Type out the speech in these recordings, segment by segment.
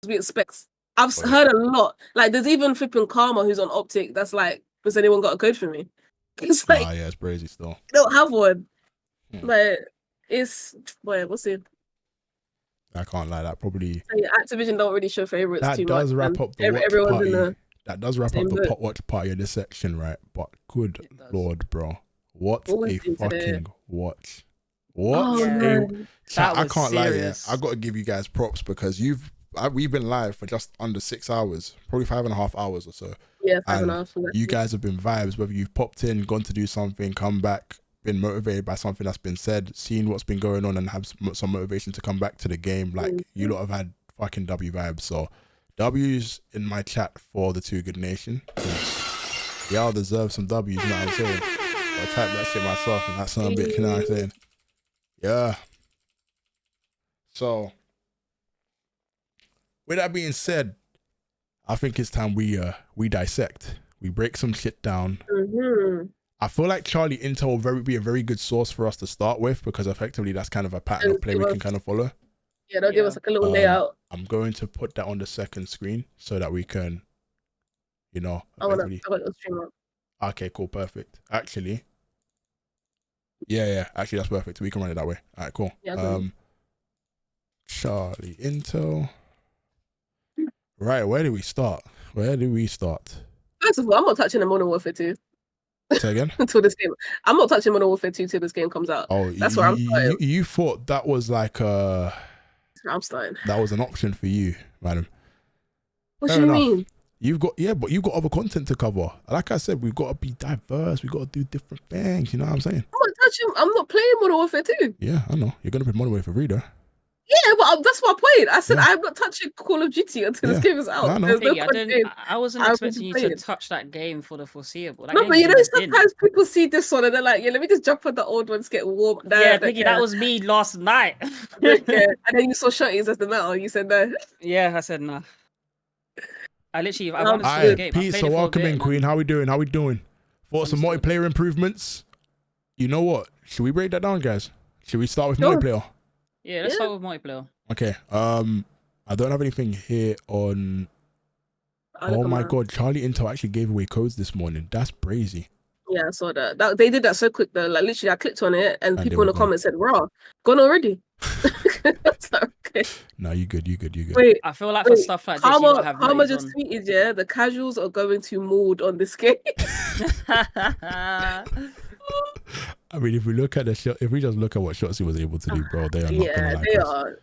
we expect. I've Oh, yeah. heard a lot. Like, there's even flipping Karma who's on Optic. That's like, has anyone got a code for me? It's like, Nah, yeah, it's crazy still. they don't have one. Hmm. Like, it's we'll see. I can't lie. That probably So, yeah, Activision don't really show favorites that too does much. wrap up the watch Everyone's party. in the That does wrap up same the boat. pot watch party of this section, right? But good It does. lord, bro, what What was a it today? fucking watch! What Oh, Yeah. a man. chat! That I was can't lie. Yeah, serious. I got to give you guys props because we've been live for just under 6 hours, probably 5.5 hours or so. Yeah, 5.5. And exactly. you guys have been vibes, whether you've popped in, gone to do something, come back, been motivated by something that's been said, seen what's been going on, and have some motivation to come back to the game. Like, you lot have had fucking W vibes. So, W's in my chat for the Too Good Nation. Y'all deserve some W's, you know what I'm saying? I'll type that shit myself and that son of a bitch, you know what I'm saying? Yeah. So, with that being said, I think it's time we dissect. We break some shit down. I feel like Charlie Intel will be a very good source for us to start with because effectively that's kind of a pattern of play we can kind of follow. Yeah, they'll give us like a little layout. I'm going to put that on the second screen so that we can, you know, I got your stream up. Okay, cool, perfect. Actually, actually that's perfect. We can run it that way. All right, cool. Yeah, Charlie Intel. Right, where do we start? First of all, I'm not touching the Modern Warfare 2. Say again? Until this game. I'm not touching Modern Warfare 2 till this game comes out. Oh, that's where I'm starting. You thought that was like I'm starting. That was an option for you, madam. What do you mean? But you've got other content to cover. Like I said, we've got to be diverse. We've got to do different things. You know what I'm saying? I'm not playing Modern Warfare 2. Yeah, I know. You're going to play Modern Warfare 3 though. Yeah, but that's my point. I said I'm not touching Call of Duty until this game is out. I know. I wasn't expecting you to touch that game for the foreseeable. No, but you know, sometimes people see this one and they're like, yeah, let me just jump on the old ones, get warm. Yeah, Piggy, that was me last night. And then you saw Shotties as the metal. You said no. Yeah, I said no. I wanted to see the game. Peace, so welcome in, Queen. How we doing? Thoughts on multiplayer improvements? You know what? Should we break that down, guys? Should we start with multiplayer? Yeah, let's start with multiplayer. Okay. I don't have anything here on. Oh my god, Charlie Intel actually gave away codes this morning. That's crazy. Yeah, I saw that. They did that so quick though. Like literally, I clicked on it and people in the comments said, "Raw, gone already." Okay. No, you good. Wait, I feel like for stuff like this, you gotta have Karma just tweeted, yeah, the casuals are going to mood on this game. I mean, if we just look at what Shotzi was able to do, bro, they are not gonna like they us. are.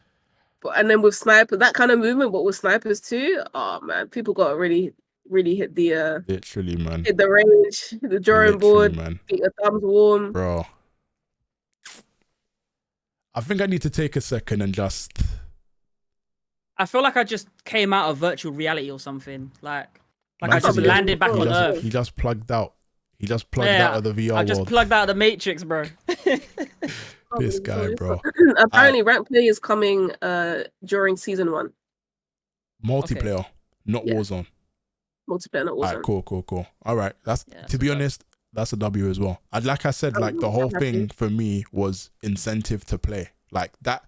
And then with sniper, that kind of movement, but with snipers too, oh man, people got to really hit the literally, man, hit the range, the drawing board, man. get your thumbs warm, bro. I think I need to take a second and just. I feel like I just came out of virtual reality or something. Like I just landed back on Earth. He just plugged out. He just plugged out of the VR world. I just plugged out of the Matrix, bro. This guy, bro. Apparently, rank play is coming during season 1. Multiplayer, not Warzone. Multiplayer, not Warzone. Alright, cool. All right, to be honest, that's a W as well. Like I said, like the whole thing for me was incentive to play. Like that,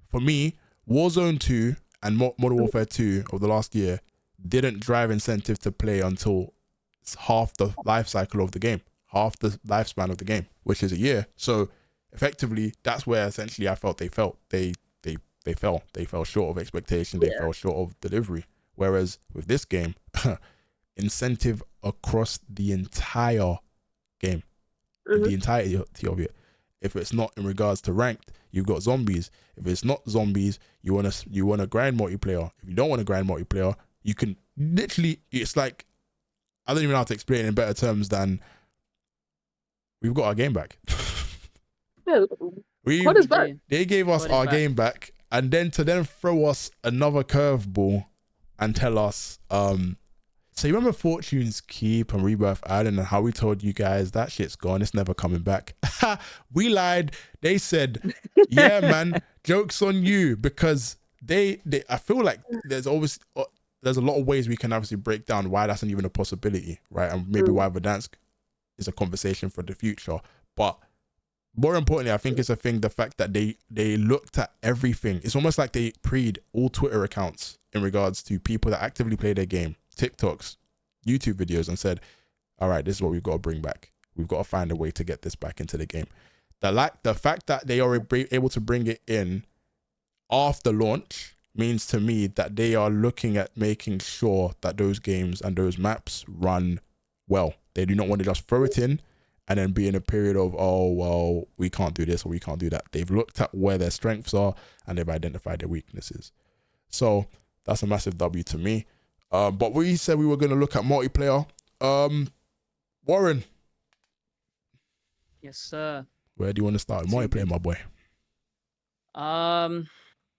for me, Warzone 2 and Modern Warfare 2 of the last year didn't drive incentive to play until half the life cycle of the game, half the lifespan of the game, which is a year. So effectively, that's where essentially I felt they fell short of expectation. They fell short of delivery. Whereas with this game, incentive across the entire game, the entirety of it. If it's not in regards to ranked, you've got zombies. If it's not zombies, you wanna grind multiplayer. If you don't want to grind multiplayer, you can literally. It's like, I don't even know how to explain it in better terms than we've got our game back. What is back? They gave us our game back, and then to throw us another curveball and tell us, so you remember Fortune's Keep and Rebirth Island and how we told you guys that shit's gone, it's never coming back. We lied. They said, yeah, man, joke's on you, because I feel like there's a lot of ways we can obviously break down why that's not even a possibility, right? And maybe why Verdansk is a conversation for the future. But more importantly, I think it's a thing, the fact that they looked at everything. It's almost like they preed all Twitter accounts in regards to people that actively play their game, TikToks, YouTube videos, and said, all right, this is what we've got to bring back. We've got to find a way to get this back into the game. The fact that they are able to bring it in after launch means to me that they are looking at making sure that those games and those maps run well. They do not want to just throw it in and then be in a period of, oh, well, we can't do this or we can't do that. They've looked at where their strengths are and they've identified their weaknesses. So that's a massive W to me. But we said we were going to look at multiplayer. Warren. Yes, sir. Where do you want to start? Multiplayer, my boy.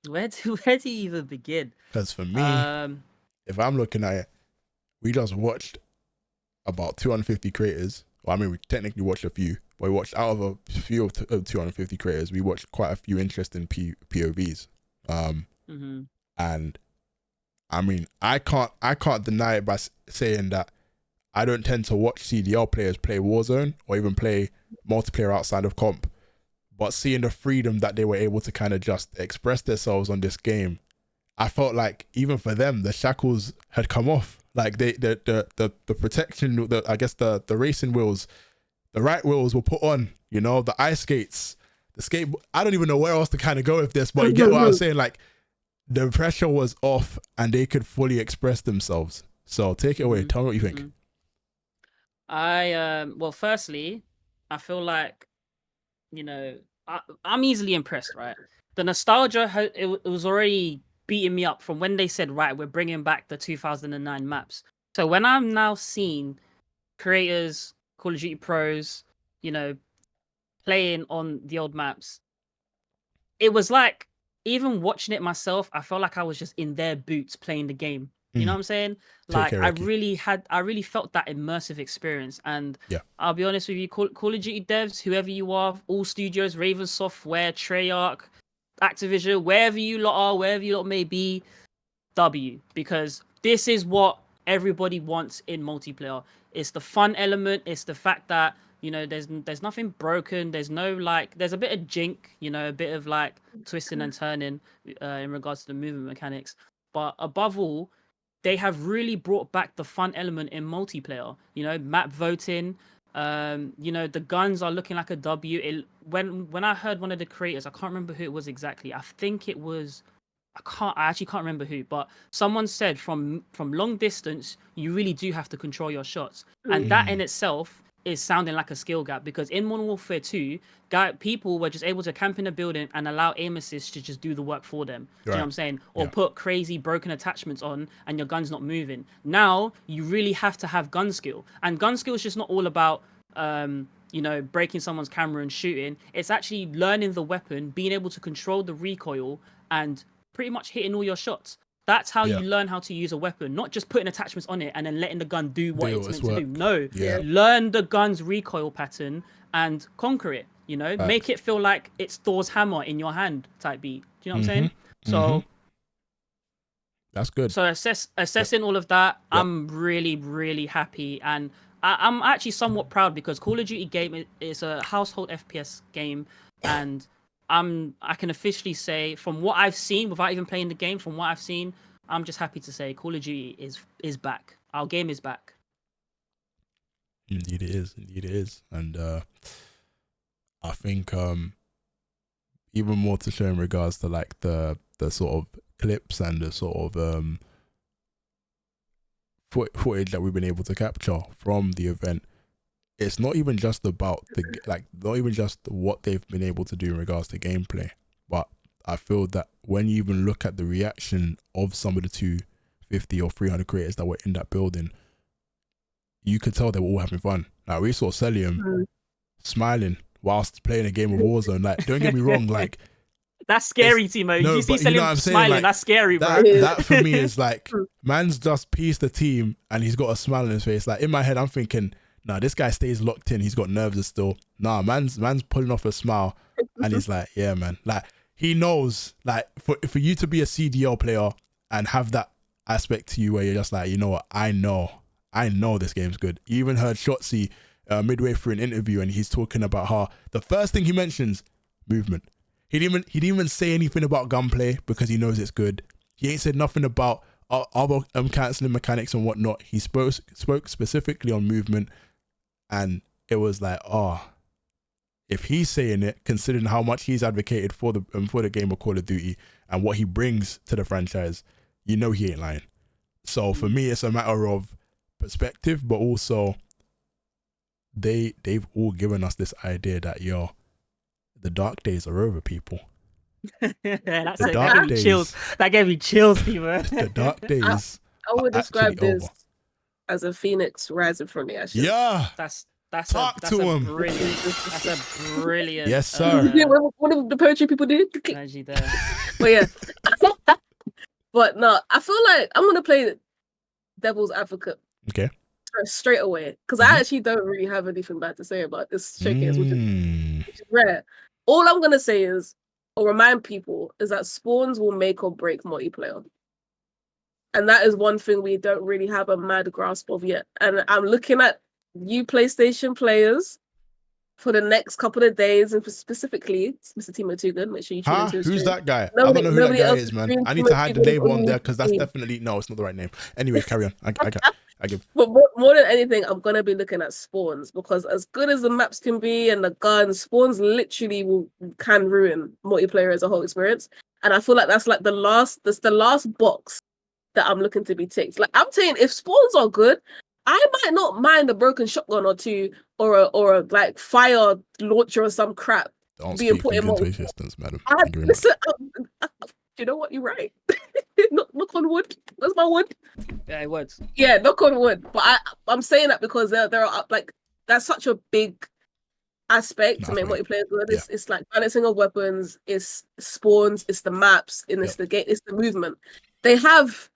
Where do you even begin? Because for me, if I'm looking at it, we just watched about 250 creators. Well, I mean, we technically watched a few, but we watched out of a few of 250 creators, we watched quite a few interesting POVs. And I mean, I can't deny it by saying that I don't tend to watch CDL players play Warzone or even play multiplayer outside of comp, but seeing the freedom that they were able to kind of just express themselves on this game, I felt like even for them, the shackles had come off. Like the protection, I guess the racing wheels, the right wheels were put on, you know, the ice skates, the skate. I don't even know where else to kind of go with this, but you get what I'm saying? Like the pressure was off and they could fully express themselves. So take it away. Tell me what you think. Well, firstly, I feel like, you know, I'm easily impressed, right? The nostalgia, it was already beating me up from when they said, right, we're bringing back the 2009 maps. So when I'm now seeing creators, Call of Duty pros, you know, playing on the old maps, it was like, even watching it myself, I felt like I was just in their boots playing the game. You know what I'm saying? Like I really felt that immersive experience. And yeah, I'll be honest with you, Call of Duty devs, whoever you are, all studios, Raven Software, Treyarch, Activision, wherever you lot are, wherever you lot may be, W, because this is what everybody wants in multiplayer. It's the fun element. It's the fact that, you know, there's nothing broken. There's no there's a bit of jink, you know, a bit of like twisting and turning in regards to the movement mechanics. But above all, they have really brought back the fun element in multiplayer. You know, map voting. You know, the guns are looking like a W. When I heard one of the creators, I can't remember who it was exactly. I think it was, I actually can't remember who, but someone said from long distance, you really do have to control your shots, and that in itself is sounding like a skill gap, because in Modern Warfare 2, people were just able to camp in a building and allow aim assist to just do the work for them. Do you know what I'm saying? Or put crazy broken attachments on and your gun's not moving. Now you really have to have gun skill, and gun skill is just not all about you know, breaking someone's camera and shooting. It's actually learning the weapon, being able to control the recoil, and pretty much hitting all your shots. That's how you learn how to use a weapon, not just putting attachments on it and then letting the gun do what it's meant to do. No, learn the gun's recoil pattern and conquer it, you know, make it feel like it's Thor's hammer in your hand type beat. Do you know what I'm saying? So that's good. So assessing all of that, I'm really, really happy. And I'm actually somewhat proud, because Call of Duty game is a household FPS game, and I can officially say, from what I've seen, without even playing the game, from what I've seen, I'm just happy to say Call of Duty is back. Our game is back. Indeed it is. Indeed it is. And I think even more to show in regards to like the sort of clips and the sort of footage that we've been able to capture from the event. It's not even just about not even just what they've been able to do in regards to gameplay, but I feel that when you even look at the reaction of some of the 250 or 300 creators that were in that building, you could tell they were all having fun. Like we saw Celium smiling whilst playing a game of Warzone. Like, don't get me wrong, like that's scary, Timo. No, you see Celium smiling, like, that's scary, bro. That for me is like, man's just pieced the team and he's got a smile on his face. Like in my head, I'm thinking, nah, this guy stays locked in. He's got nerves still. Nah, man's pulling off a smile, and he's like, yeah, man. Like he knows, like for you to be a CDL player and have that aspect to you where you're just like, you know what, I know this game's good. You even heard Shotzi midway through an interview, and he's talking about how the first thing he mentions, movement. He didn't even say anything about gunplay because he knows it's good. He ain't said nothing about other cancelling mechanics and whatnot. He spoke specifically on movement, and it was like, if he's saying it, considering how much he's advocated for the game of Call of Duty and what he brings to the franchise, you know he ain't lying. So for me, it's a matter of perspective, but also they've all given us this idea that the dark days are over, people. That gave me chills. That gave me chills, Steven. The dark days. I would describe this over. as a phoenix rising from the ashes. Yeah. That's Talk a to him. brilliant. That's a brilliant. Yes, sir. One of the poetry people did. Energy there. But yeah. But no, I feel like I'm gonna play devil's advocate. Okay. Straight away, because I actually don't really have anything bad to say about this showcase, which is rare. All I'm gonna say is, or remind people, is that spawns will make or break multiplayer, and that is one thing we don't really have a mad grasp of yet. And I'm looking at you PlayStation players for the next couple of days, and specifically Mr. Timo Tugud. Make sure you tune into his Who's stream. that guy? I don't know who that guy is, man. I need to hide the label on there because that's definitely it's not the right name. Anyway, carry on. I give. But more than anything, I'm gonna be looking at spawns, because as good as the maps can be and the guns, spawns literally can ruin multiplayer as a whole experience. And I feel like that's the last box that I'm looking to be ticked. Like, I'm saying, if spawns are good, I might not mind a broken shotgun or two, or a like fire launcher or some crap being put in multiplayer. Existence, madam. Listen, you know what? You're right. Knock on wood. Where's my wood? Yeah, it would. Yeah, knock on wood. But I'm saying that because there are like, that's such a big aspect to make multiplayer good. It's like balancing of weapons, it's spawns, it's the maps, and it's the game, it's the movement. They have,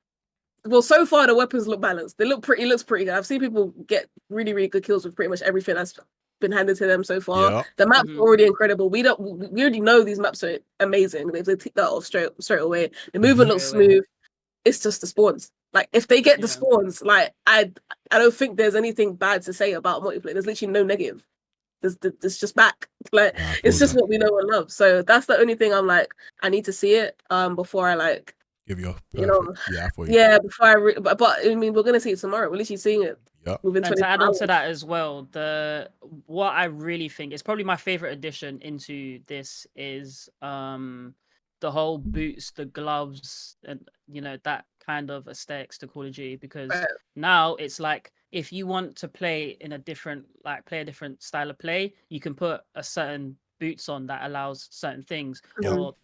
well, so far the weapons look balanced. It looks pretty good. I've seen people get really, really good kills with pretty much everything that's been handed to them so far. Yeah. The maps are already incredible. We already know these maps are amazing. They tick that off straight away. The movement looks smooth. It's just the spawns. Like, if they get the spawns, like, I don't think there's anything bad to say about multiplayer. There's literally no negative. There's just back. Like, it's just what we know and love. So that's the only thing I'm like, I need to see it before I like give you before but I mean, we're gonna see it tomorrow. We're literally seeing it. And to add on to that as well, what I really think is probably my favorite addition into this is the whole boots, the gloves, and that kind of aesthetics to Call of Duty, because now it's like, if you want to play a different style of play, you can put a certain boots on that allows certain things, or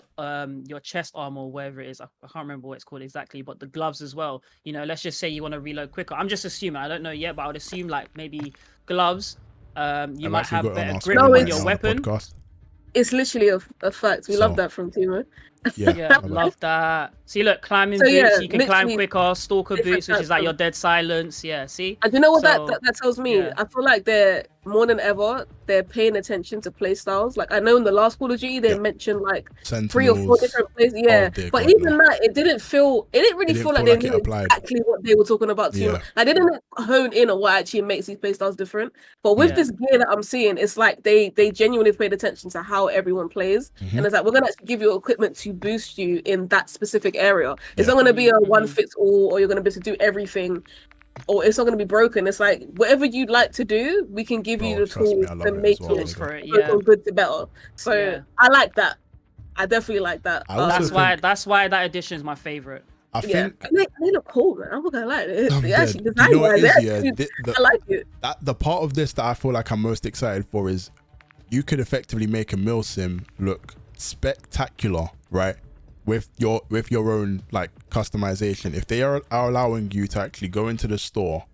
your chest armor, or whatever it is. I can't remember what it's called exactly, but the gloves as well. Let's just say you want to reload quicker. I'm just assuming, I don't know yet, but I would assume like maybe gloves. You might have better grip on your weapon. It's literally a fact. We love that from Timo. Yeah, love that. See, look, climbing boots, you can climb quicker. Stalker boots, which is like your dead silence. Yeah, see? And you know what that tells me? I feel like they're, more than ever, they're paying attention to play styles. Like, I know in the last Call of Duty, they mentioned like Sentinels, 3 or 4 different plays. Yeah, but even that, it didn't really feel like they knew exactly what they were talking about too much. Like, they didn't hone in on what actually makes these play styles different. But with this gear that I'm seeing, it's like they genuinely paid attention to how everyone plays. And it's like, we're going to actually give you equipment to boost you in that specific area. It's not going to be a one fits all, or you're going to be able to do everything, or it's not going to be broken. It's like, whatever you'd like to do, we can give you the tools to make it from good to better. So I like that. I definitely like that. That's why that edition is my favorite. I think they look cool, man. I'm not gonna lie. They actually I like it. The part of this that I feel like I'm most excited for is you could effectively make a mill sim look spectacular, right? With your own like customization. If they are allowing you to actually go into the store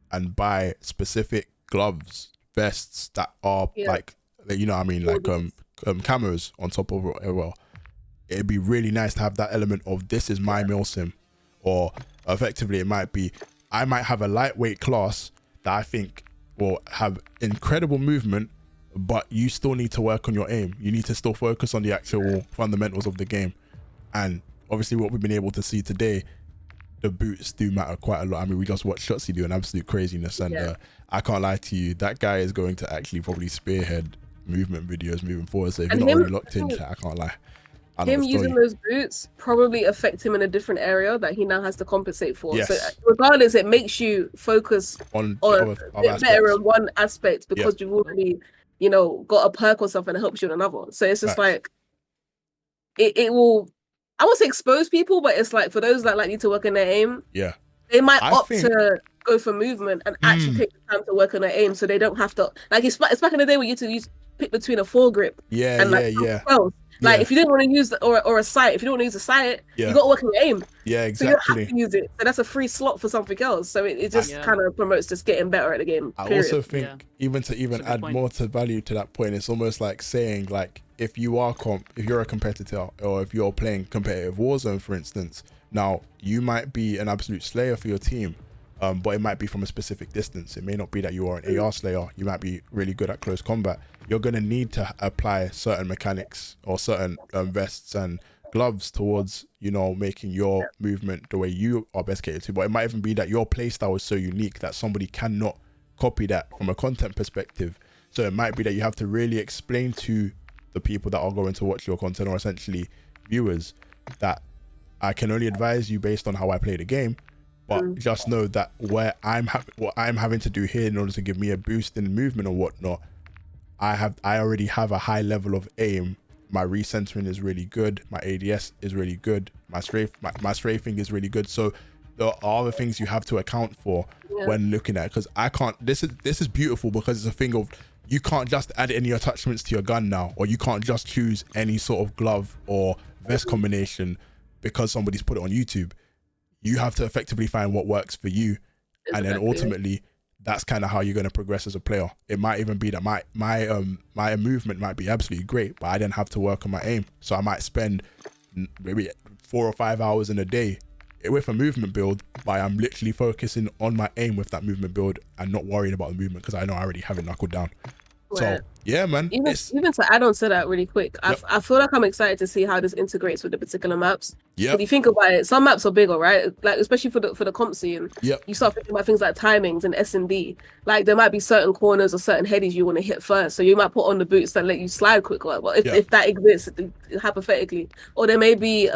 and buy specific gloves, vests that are like, like camos on top of it, well, it'd be really nice to have that element of, this is my mill sim. Or effectively it might be, I might have a lightweight class that I think will have incredible movement, but you still need to work on your aim. You need to still focus on the actual fundamentals of the game. And obviously what we've been able to see today, the boots do matter quite a lot. I mean, we just watched Shotzi do an absolute craziness, and I can't lie to you, that guy is going to actually probably spearhead movement videos moving forward. So if you're not already locked in, I can't lie. Him using those boots probably affect him in a different area that he now has to compensate for. Yes. So regardless, it makes you focus on other better in one aspect because you've already, you know, got a perk or something that helps you in another. So it's just like it will, I won't say expose people, but it's like for those that like need to work on their aim, they might opt to go for movement and actually take the time to work on their aim, so they don't have to like it's back in the day when you used to pick between a foregrip and like if you didn't want to use or a sight, if you don't want to use a sight, you got to work on your aim. Yeah, exactly. So you don't have to use it. So that's a free slot for something else. So it just kind of promotes just getting better at the game. I also think even to add more to value to that point, it's almost like saying like if you're a competitor or if you're playing competitive Warzone, for instance, now you might be an absolute slayer for your team. But it might be from a specific distance. It may not be that you are an AR slayer. You might be really good at close combat. You're going to need to apply certain mechanics or certain vests and gloves towards, you know, making your movement the way you are best catered to. But it might even be that your playstyle is so unique that somebody cannot copy that from a content perspective. So it might be that you have to really explain to the people that are going to watch your content, or essentially viewers, that I can only advise you based on how I play the game. But just know that what I'm having to do here in order to give me a boost in movement or whatnot, I already have a high level of aim. My recentering is really good. My ADS is really good. My strafing is really good. So there are other things you have to account for when looking at it. Because I can't. This is beautiful because it's a thing of you can't just add any attachments to your gun now, or you can't just choose any sort of glove or vest combination because somebody's put it on YouTube. You have to effectively find what works for you, and then ultimately that's kind of how you're going to progress as a player. It might even be that my movement might be absolutely great, but I didn't have to work on my aim, so I might spend maybe 4 or 5 hours in a day with a movement build, but I'm literally focusing on my aim with that movement build and not worrying about the movement because I know I already have it knuckled down. So yeah, man. Even to add on to that really quick, I feel like I'm excited to see how this integrates with the particular maps. Yeah. If you think about it, some maps are bigger, right? Like especially for the comp scene. Yeah. You start thinking about things like timings and S&D. Like there might be certain corners or certain headies you want to hit first, so you might put on the boots that let you slide quicker. Well, if that exists hypothetically, or there may be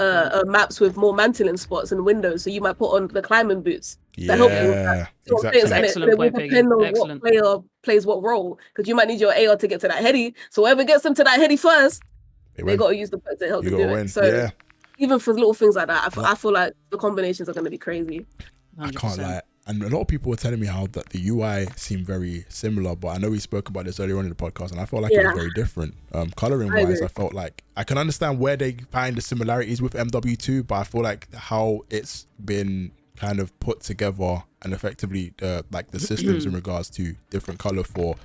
maps with more mantling spots and windows, so you might put on the climbing boots. That help you with that. Exactly. Excellent point, Peggy. What player plays what role, because you might need your AR to get to that heady. So whoever gets them to that heady first, they got to use the perks to help them do it. So even for little things like that, I feel like the combinations are going to be crazy. 100%. I can't lie. And a lot of people were telling me how that the UI seemed very similar, but I know we spoke about this earlier on in the podcast, and I felt like it was very different. Coloring wise, I felt like I can understand where they find the similarities with MW2, but I feel like how it's been kind of put together and effectively like the systems in regards to different color for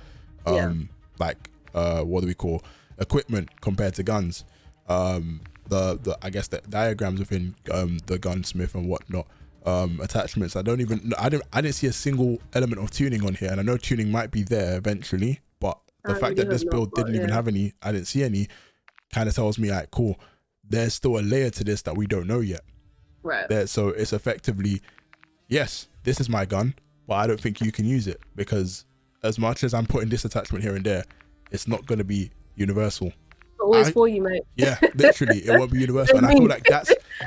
what do we call equipment compared to guns, the I guess the diagrams within the gunsmith and whatnot, attachments. I didn't see a single element of tuning on here, and I know tuning might be there eventually, but the fact that this build didn't even have any, I didn't see any, kind of tells me like, cool, there's still a layer to this that we don't know yet. Right. So it's effectively, yes, this is my gun, but I don't think you can use it, because as much as I'm putting this attachment here and there, it's not going to be universal. Always for you, mate. Yeah, literally, it won't be universal. And I feel like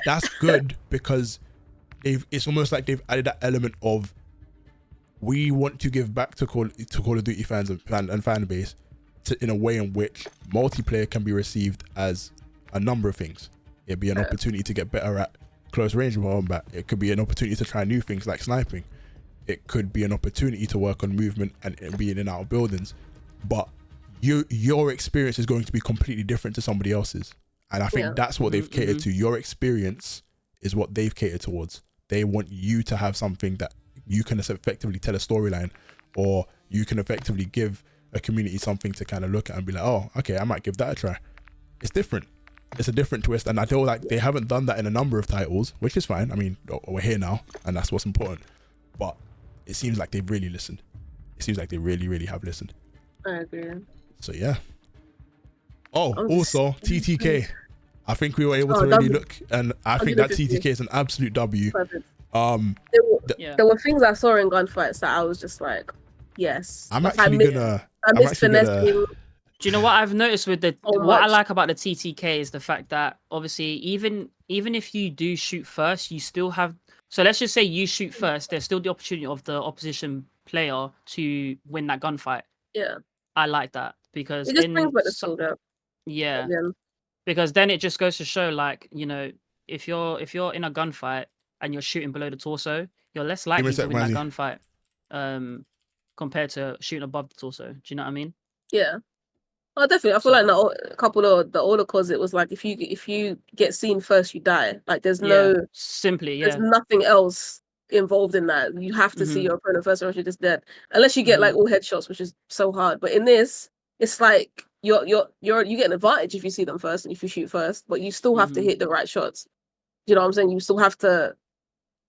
that's good, because it's almost like they've added that element of, we want to give back to Call of Duty fans and fan base in a way in which multiplayer can be received as a number of things. It'd be an opportunity to get better at close range combat. It could be an opportunity to try new things like sniping. It could be an opportunity to work on movement and being in and out of buildings. But your experience is going to be completely different to somebody else's, and I think that's what they've catered to. Your experience is what they've catered towards. They want you to have something that you can effectively tell a storyline, or you can effectively give a community something to kind of look at and be like, oh, okay, I might give that a try. It's different. It's a different twist, and I feel like they haven't done that in a number of titles, which is fine. I mean, we're here now, and that's what's important. But it seems like they've really listened. It seems like they really, really have listened. I agree. So yeah. Oh, also TTK. I think we were able to really look, and I think that TTK is an absolute W. There were things I saw in gunfights that I was just like, yes. I'm like, actually I miss finessing. Do you know what I've noticed with what I like about the TTK is the fact that obviously even if you do shoot first, you still have. So let's just say you shoot first, there's still the opportunity of the opposition player to win that gunfight. Yeah, I like that because it just brings back the soul out. Yeah, because then it just goes to show, like, you know, if you're in a gunfight and you're shooting below the torso, you're less likely to win that gunfight compared to shooting above the torso. Do you know what I mean? Yeah. Oh, definitely. I feel like a couple of the older CODs, it was like if you get seen first, you die. Like there's there's nothing else involved in that. You have to see your opponent first, or else you're just dead. Unless you get like all headshots, which is so hard. But in this, it's like you get an advantage if you see them first and if you shoot first, but you still have to hit the right shots. You know what I'm saying? You still have to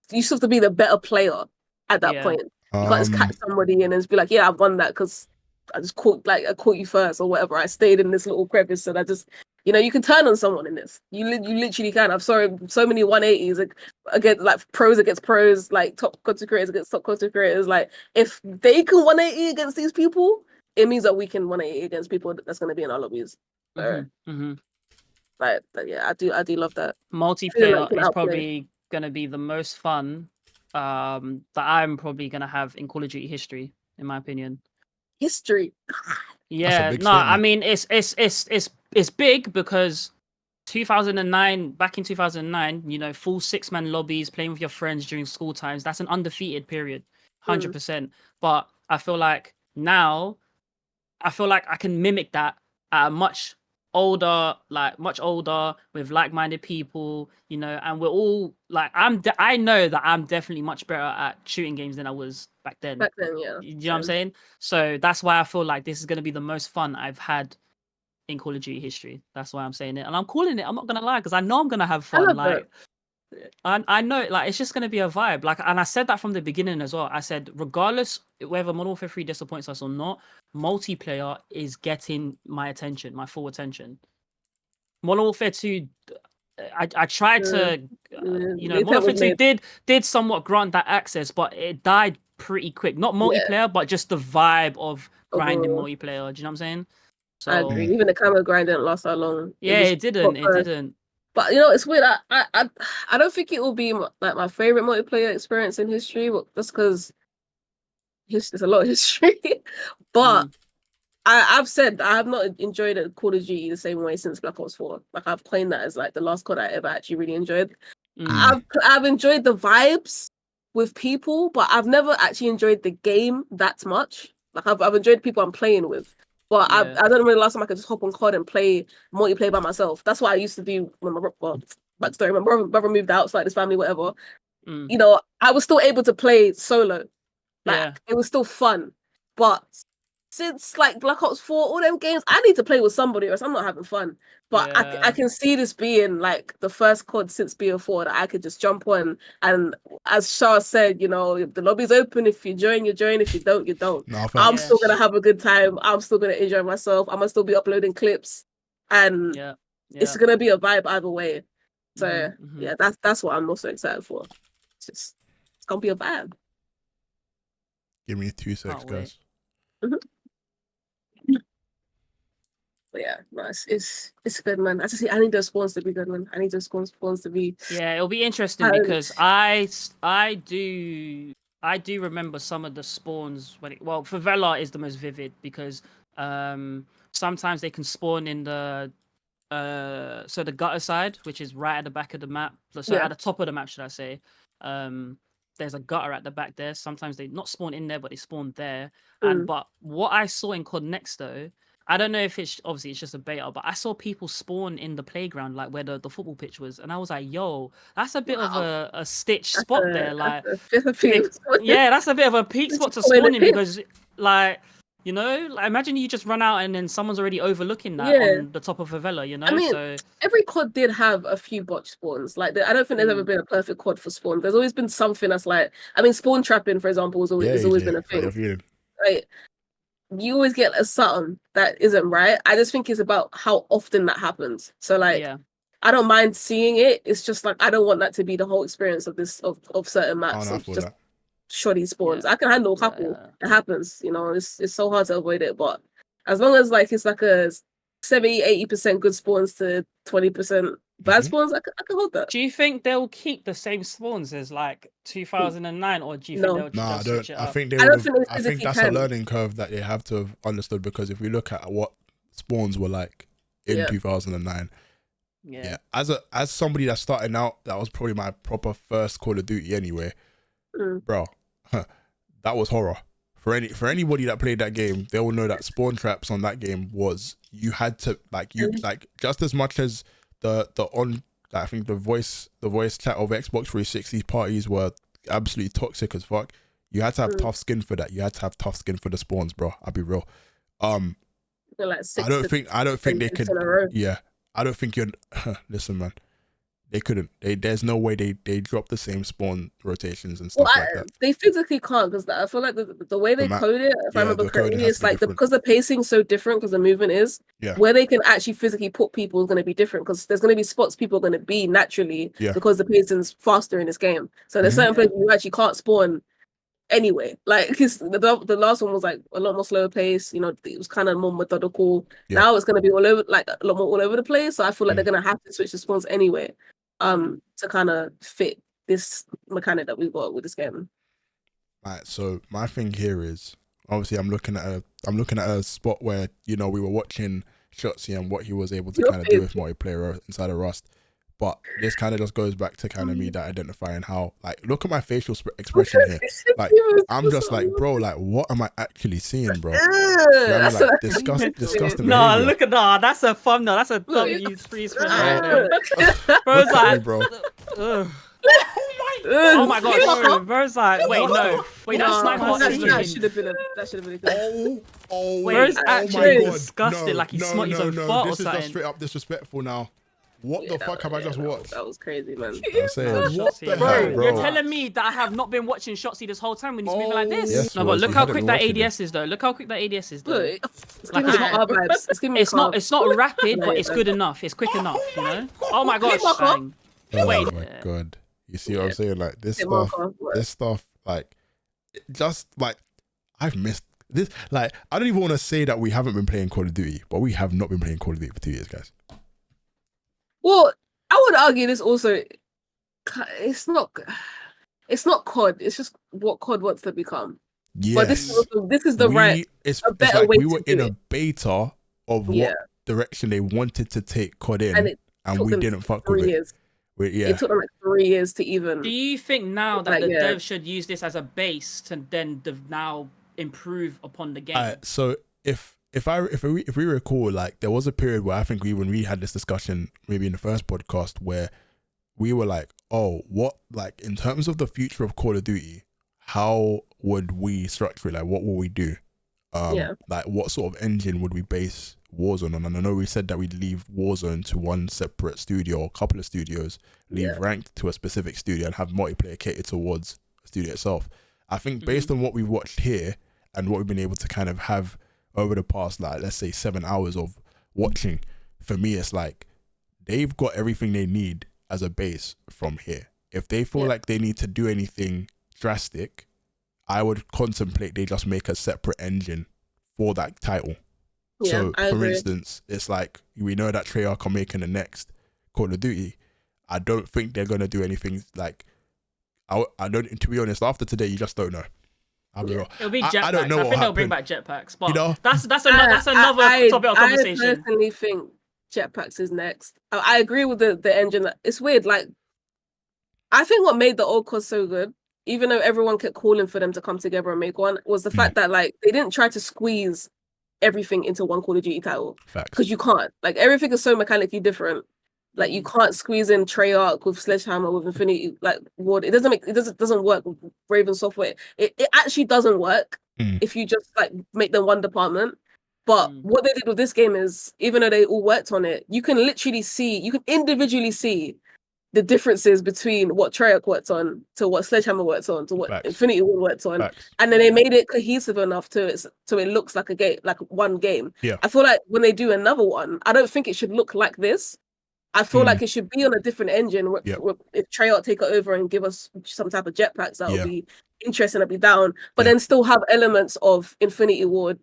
be the better player at that point. You can't just catch somebody and then just be like, yeah, I've won that because I caught you first or whatever. I stayed in this little crevice and I just, you can turn on someone in this. You literally can. I've saw so many 180s against like pros against pros, like top content creators against top content creators. Like if they can 180 against these people, it means that we can 180 against people that's going to be in our lobbies. So, like, yeah, I do love that. Multiplayer is probably going to be the most fun that I'm probably going to have in Call of Duty history, in my opinion. History. Yeah, no, I mean it's big because 2009, back in 2009, full 6-man lobbies, playing with your friends during school times. That's an undefeated period, 100%. But I feel like now, I can mimic that at a much older with like-minded people, and we're all like, I know that I'm definitely much better at shooting games than I was back then. Yeah. You know what I'm saying? So that's why I feel like this is going to be the most fun I've had in Call of Duty history. That's why I'm saying it, and I'm calling it. I'm not gonna lie, because I know I'm gonna have fun. I know, like, it's just gonna be a vibe. Like, and I said that from the beginning as well. I said, regardless whether Modern Warfare 3 disappoints us or not, multiplayer is getting my attention, my full attention. Modern Warfare 2, I tried to, Modern Warfare 2 did somewhat grant that access, but it died pretty quick. Not multiplayer, but just the vibe of grinding multiplayer. Do you know what I'm saying? So, I agree. Even the camera grind didn't last that long. Yeah, it didn't. But it's weird. I don't think it will be like my favorite multiplayer experience in history, just because there's a lot of history. But I've said I have not enjoyed a Call of Duty the same way since Black Ops 4. Like, I've claimed that as like the last COD I ever actually really enjoyed. I've enjoyed the vibes with people, but I've never actually enjoyed the game that much. Like, I've enjoyed people I'm playing with. But I don't remember the last time I could just hop on COD and play multiplayer by myself. That's what I used to do when my brother moved out, started his family, whatever. I was still able to play solo. Like, it was still fun. But since like Black Ops 4, all them games, I need to play with somebody or else I'm not having fun. But I can see this being like the first COD since BO4 that I could just jump on. And as Shah said, the lobby's open. If you join, you join. If you don't, you don't. I'm still going to have a good time. I'm still going to enjoy myself. I'm going to still be uploading clips. And it's going to be a vibe either way. So, yeah, that's what I'm also excited for. It's going to be a vibe. Give me 2 seconds, guys. But yeah, nice. It's good, man. I need those spawns to be good, man. I need those spawns to be. Yeah, it'll be interesting because I do remember some of the spawns Favela is the most vivid because sometimes they can spawn in the the gutter side, which is right at the back of the map. So at the top of the map, should I say? There's a gutter at the back there. Sometimes they not spawn in there, but they spawn there. But what I saw in COD Next though, I don't know if it's just a beta, but I saw people spawn in the playground, like where the football pitch was, and I was like, "Yo, that's a bit of a stitch spot there." Like, that's a bit of a peak spot to spawn in because, like, imagine you just run out and then someone's already overlooking that on the top of Favela. I mean, every COD did have a few botch spawns. Like, I don't think there's ever been a perfect COD for spawn. There's always been something that's like, I mean, spawn trapping, for example, has always been a thing. Right? You always get a something that isn't right. I just think it's about how often that happens. So, like, I don't mind seeing it. It's just like I don't want that to be the whole experience of this of certain maps of just shoddy spawns. I can handle a couple. It happens, you know. It's so hard to avoid it, but as long as like it's like a 70-80% good spawns to 20% bad spawns, I can hold that. Do you think they'll keep the same spawns as like 2009, or do you think they'll switch it up? I think I think that's a learning curve that they have to have understood, because if we look at what spawns were like in 2009, as somebody that's starting out, that was probably my proper first Call of Duty anyway, bro. That was horror. For anybody that played that game, they will know that spawn traps on that game was, you had to like just as much as I think the voice chat of Xbox 360 parties were absolutely toxic as fuck. You had to have tough skin for that. You had to have tough skin for the spawns, bro. I'll be real. Like I don't think they could. Yeah, I don't think you're. Listen, man. They couldn't. There's no way they drop the same spawn rotations and stuff like that. They physically can't, because I feel like the way they code it, if I remember correctly, it's like because the pacing's so different, because the movement is where they can actually physically put people is going to be different, because there's going to be spots people are going to be naturally because the pacing's faster in this game. So there's certain places you actually can't spawn anyway. Like the last one was like a lot more slower pace. You know, it was kind of more methodical. Now it's going to be all over, like a lot more all over the place. So I feel like they're going to have to switch the spawns anyway. To kind of fit this mechanic that we've got with this game. Right, so my thing here is, obviously I'm looking at a spot where, you know, we were watching Shotzi and what he was able to kind of do with multiplayer inside of Rust, but this kind of just goes back to kind of me that identifying how, like, look at my facial expression here. Like, I'm just like, bro, like, what am I actually seeing, bro? You know, like, disgusting. No, look at that. That's a thumbnail. That's a W3 screen. Bro's like, bro. Oh my god, bro's like, wait, that sniper should have been a bro's actually disgusted, like he smoked his own fart or something. This is just straight up disrespectful now. What the fuck have I just watched? That was crazy, man. I'm saying, what the bro, hell, bro? You're telling me that I have not been watching Shotzi this whole time when he's moving like this? Yes, no, but look how quick that ADS is, though. Look how quick that ADS is, though. Look, it's giving me our vibes. It's not rapid, but it's good enough. It's quick enough, you know? Oh my gosh, bang. Wait. Oh my god. You see what I'm saying? Like, this stuff, like, just, like, I've missed this. Like, I don't even want to say that we haven't been playing Call of Duty, but we have not been playing Call of Duty for 2 years, guys. Well, I would argue this also, it's not COD. It's just what COD wants to become. Yes. But this is the right. It's better like way we were in a beta of what direction they wanted to take COD in, and we didn't fuck with it. It took them like 3 years to even. Do you think now that the devs should use this as a base to then now improve upon the game? So if we recall, like, there was a period where I think when we had this discussion, maybe in the first podcast, where we were like, oh, what, like, in terms of the future of Call of Duty, how would we structure it? Like, what will we do? Like, what sort of engine would we base Warzone on? And I know we said that we'd leave Warzone to one separate studio or a couple of studios, leave Ranked to a specific studio, and have multiplayer catered towards the studio itself. I think based on what we've watched here and what we've been able to kind of have over the past, like, let's say 7 hours of watching, for me, it's like they've got everything they need as a base from here. If they feel like they need to do anything drastic, I would contemplate they just make a separate engine for that title. So, for instance, it's like, we know that Treyarch are making the next Call of Duty. I don't think they're going to do anything like, I don't, to be honest, after today, you just don't know. It'll be jetpacks. I don't know. I think they'll bring back jetpacks, but, you know, that's another topic of conversation. I personally think jetpacks is next. I agree with the engine. It's weird. Like, I think what made the old COD so good, even though everyone kept calling for them to come together and make one, was the fact that, like, they didn't try to squeeze everything into one Call of Duty title, because you can't. Like, everything is so mechanically different. Like, you can't squeeze in Treyarch with Sledgehammer with Infinity, like, Ward. It doesn't work with Raven Software. It actually doesn't work if you just, like, make them one department. But what they did with this game is, even though they all worked on it, you can individually see the differences between what Treyarch worked on to what Sledgehammer worked on to what Infinity Ward worked on. And then they made it cohesive enough so it looks like a game, like one game. I feel like when they do another one, I don't think it should look like this. I feel like it should be on a different engine. If Treyarch take it over and give us some type of jetpacks, that would be interesting. I'd be down, but then still have elements of Infinity Ward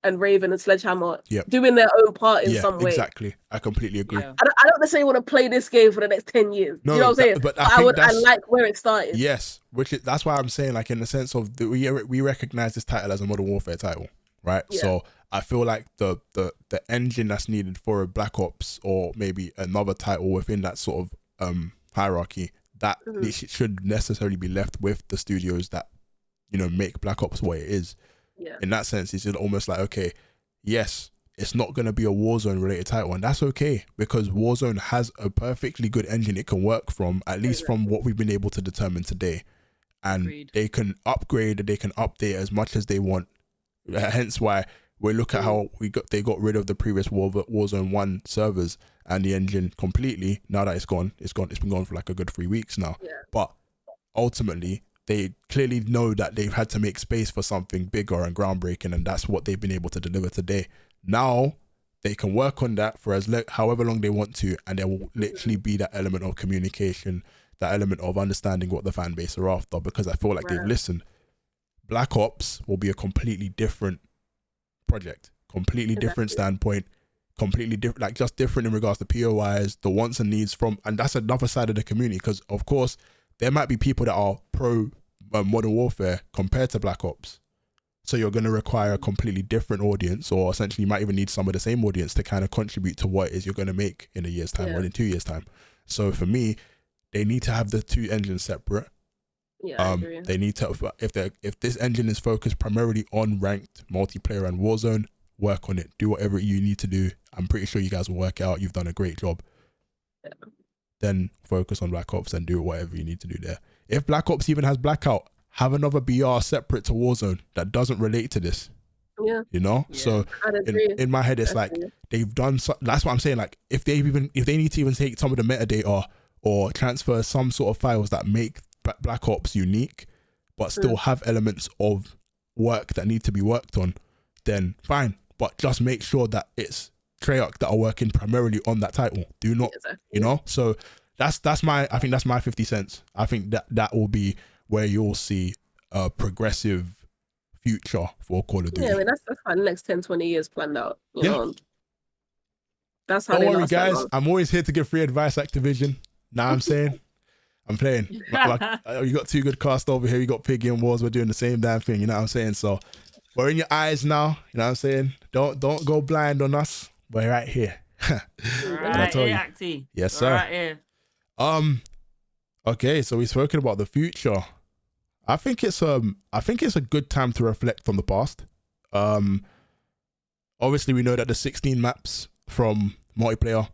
and Raven and Sledgehammer doing their own part in some way. Exactly. I completely agree. I don't necessarily want to play this game for the next 10 years. No, you know what I'm saying? But I like where it started. Yes, that's why I'm saying, like, in the sense of we recognize this title as a Modern Warfare title, right? Yeah. So I feel like the engine that's needed for a Black Ops or maybe another title within that sort of hierarchy, that it should necessarily be left with the studios that, you know, make Black Ops what it is. Yeah. In that sense, it's almost like, okay, yes, it's not going to be a Warzone related title, and that's okay, because Warzone has a perfectly good engine it can work from, at least from what we've been able to determine today. And they can upgrade, they can update as much as they want. Hence why we look at how they got rid of the previous Warzone 1 servers and the engine completely. Now that it's been gone for like a good 3 weeks now. Yeah. But ultimately, they clearly know that they've had to make space for something bigger and groundbreaking, and that's what they've been able to deliver today. Now they can work on that for however long they want to, and there will literally be that element of communication, that element of understanding what the fan base are after, because I feel like they've listened. Black Ops will be a completely different project, completely different standpoint, completely different, like just different in regards to POIs, the wants and needs and that's another side of the community, because of course there might be people that are pro Modern Warfare compared to Black Ops. So you're going to require a completely different audience, or essentially you might even need some of the same audience to kind of contribute to what it is you're going to make in a year's time or in 2 years' time. So for me, they need to have the two engines separate. Yeah, I agree. They need to, if this engine is focused primarily on ranked multiplayer and Warzone, work on it. Do whatever you need to do. I'm pretty sure you guys will work it out. You've done a great job. Yeah. Then focus on Black Ops and do whatever you need to do there. If Black Ops even has Blackout, have another BR separate to Warzone that doesn't relate to this. Yeah. You know? Yeah. So in my head, it's like they've done, that's what I'm saying. Like if they need to even take some of the metadata or transfer some sort of files that make Black Ops unique, but still have elements of work that need to be worked on, then fine. But just make sure that it's Treyarch that are working primarily on that title. Do not, you know? So I think that's my 50 cents. I think that will be where you'll see a progressive future for Call of Duty. Yeah, I mean, that's how the next 10, 20 years planned out. You know? That's how Don't worry, guys. I'm always here to give free advice, Activision. Know what I'm saying? I'm playing. You got 2GUDCAST over here. You got Piggy and Wars. We're doing the same damn thing. You know what I'm saying? So we're in your eyes now. You know what I'm saying? Don't go blind on us. We're right here. Right here, Acty. Yes, sir. Right here. Okay, so we've spoken about the future. I think it's a good time to reflect on the past. Obviously we know that the 16 maps from multiplayer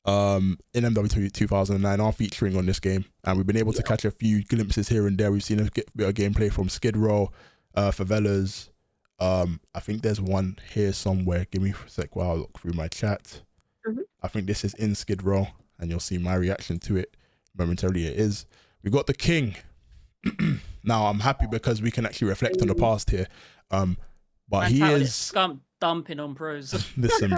in MW3 2009 are featuring on this game, and we've been able to catch a few glimpses here and there. We've seen a bit of gameplay from Skid Row, Favelas. I think there's one here somewhere. Give me a sec while I look through my chat. I think this is in Skid Row, and you'll see my reaction to it momentarily. It is. We got the King. Now I'm happy because we can actually reflect on the past here. But he is Scump dumping on pros. Listen,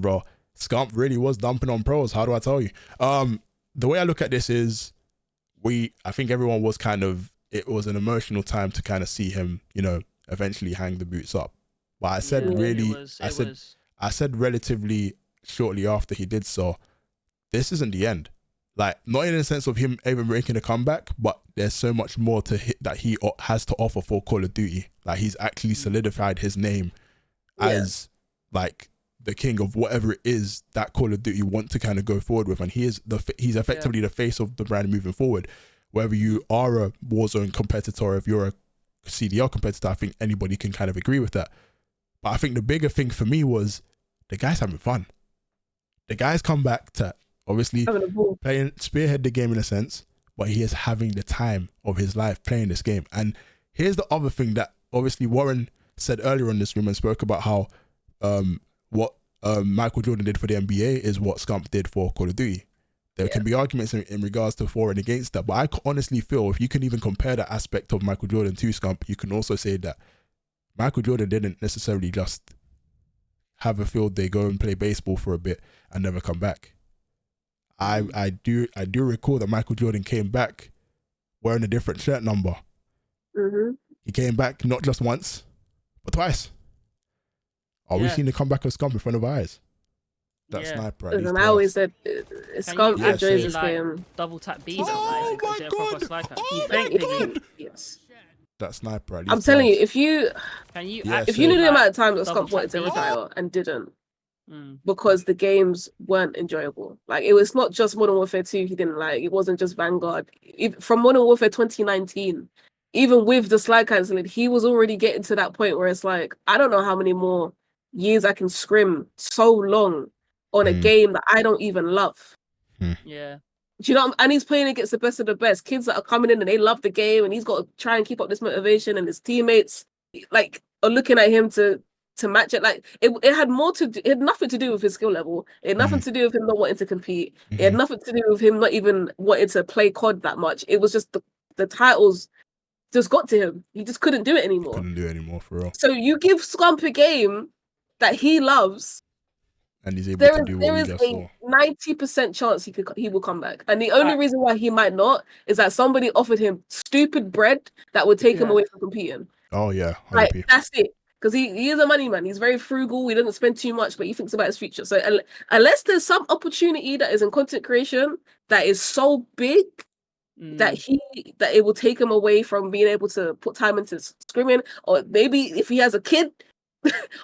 bro. Scump really was dumping on pros. How do I tell you? The way I look at this is, I think everyone was it was an emotional time to kind of see him, you know, eventually hang the boots up. But I said I said relatively shortly after he did so, this isn't the end. Like, not in the sense of him even making a comeback, but there's so much more that he has to offer for Call of Duty. Like, he's actually solidified his name as like the king of whatever it is that Call of Duty want to kind of go forward with, and he's effectively the face of the brand moving forward. Whether you are a Warzone competitor or if you're a CDL competitor, I think anybody can kind of agree with that. But I think the bigger thing for me was the guy's having fun. The guy's come back to obviously spearhead the game in a sense, but he is having the time of his life playing this game. And here's the other thing that obviously Warren said earlier in this room and spoke about how what Michael Jordan did for the NBA is what Scump did for Call of Duty. There can be arguments in regards to for and against that, but I honestly feel if you can even compare that aspect of Michael Jordan to Scump, you can also say that Michael Jordan didn't necessarily just have a field day, go and play baseball for a bit and never come back. I do recall that Michael Jordan came back wearing a different shirt number. He came back not just once, but twice. We seen him come back and scump in front of our eyes. That sniper. And I always said, Scump enjoys this game. Double tap B. Oh my god! Yes. That sniper. I'm telling you, if you knew the amount of time that Scump wanted to retire and didn't, because the games weren't enjoyable. Like, it was not just Modern Warfare 2 he didn't like. It wasn't just Vanguard. From Modern Warfare 2019, even with the slide cancelling, he was already getting to that point where it's like, I don't know how many more years I can scrim so long on a game that I don't even love. Yeah. Do you know? And he's playing against the best of the best. Kids that are coming in and they love the game, and he's got to try and keep up this motivation, and his teammates like are looking at him to match it. Like it had it had nothing to do with his skill level. It had nothing to do with him not wanting to compete. It had nothing to do with him not even wanting to play COD that much. It was just the titles just got to him. He just couldn't do it anymore. Couldn't do it anymore for real. So you give Scump a game that he loves, and he's able to do what we just saw. There is a 90% chance he will come back. And the only reason why he might not is that somebody offered him stupid bread that would take him away from competing. Oh yeah, 100%. Like, that's it. Because he is a money man. He's very frugal. He doesn't spend too much, but he thinks about his future. So unless there's some opportunity that is in content creation that is so big that it will take him away from being able to put time into scrimming, or maybe if he has a kid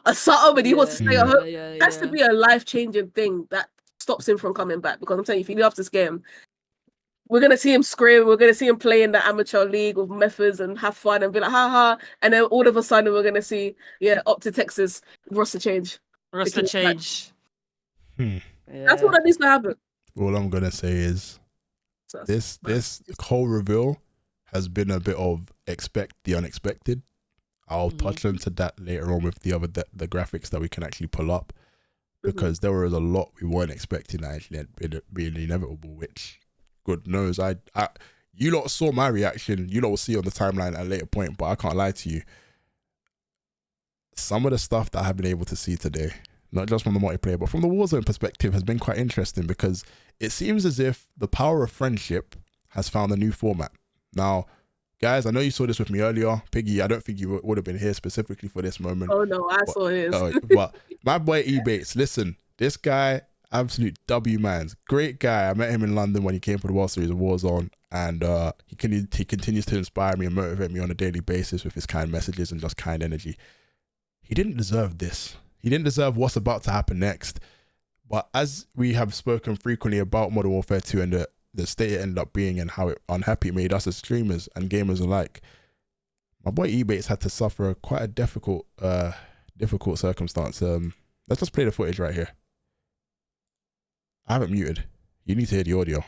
or something and he wants to stay at home, has to be a life-changing thing that stops him from coming back. Because I'm telling you, if he loves this game, we're going to see him scream. We're going to see him play in the amateur league with methods and have fun and be like, ha ha. And then all of a sudden, we're going to see, up to Texas, roster change. Roster change. That's what that needs to happen. All I'm going to say is this whole reveal has been a bit of expect the unexpected. I'll touch into that later on with the graphics that we can actually pull up, because there was a lot we weren't expecting that actually being inevitable, which... good knows. You lot saw my reaction. You lot will see on the timeline at a later point, but I can't lie to you. Some of the stuff that I've been able to see today, not just from the multiplayer, but from the Warzone perspective, has been quite interesting, because it seems as if the power of friendship has found a new format. Now, guys, I know you saw this with me earlier. Piggy, I don't think you would have been here specifically for this moment. Oh no, I saw his. But my boy E-Bates, listen, this guy... absolute W mans, great guy. I met him in London when he came for the World Series of Warzone, and he continues to inspire me and motivate me on a daily basis with his kind messages and just kind energy. He didn't deserve this. He didn't deserve what's about to happen next. But as we have spoken frequently about Modern Warfare 2 and the state it ended up being and how unhappy it made us as streamers and gamers alike, my boy E-Bates had to suffer quite a difficult circumstance. Let's just play the footage right here. I haven't muted. You need to hear the audio.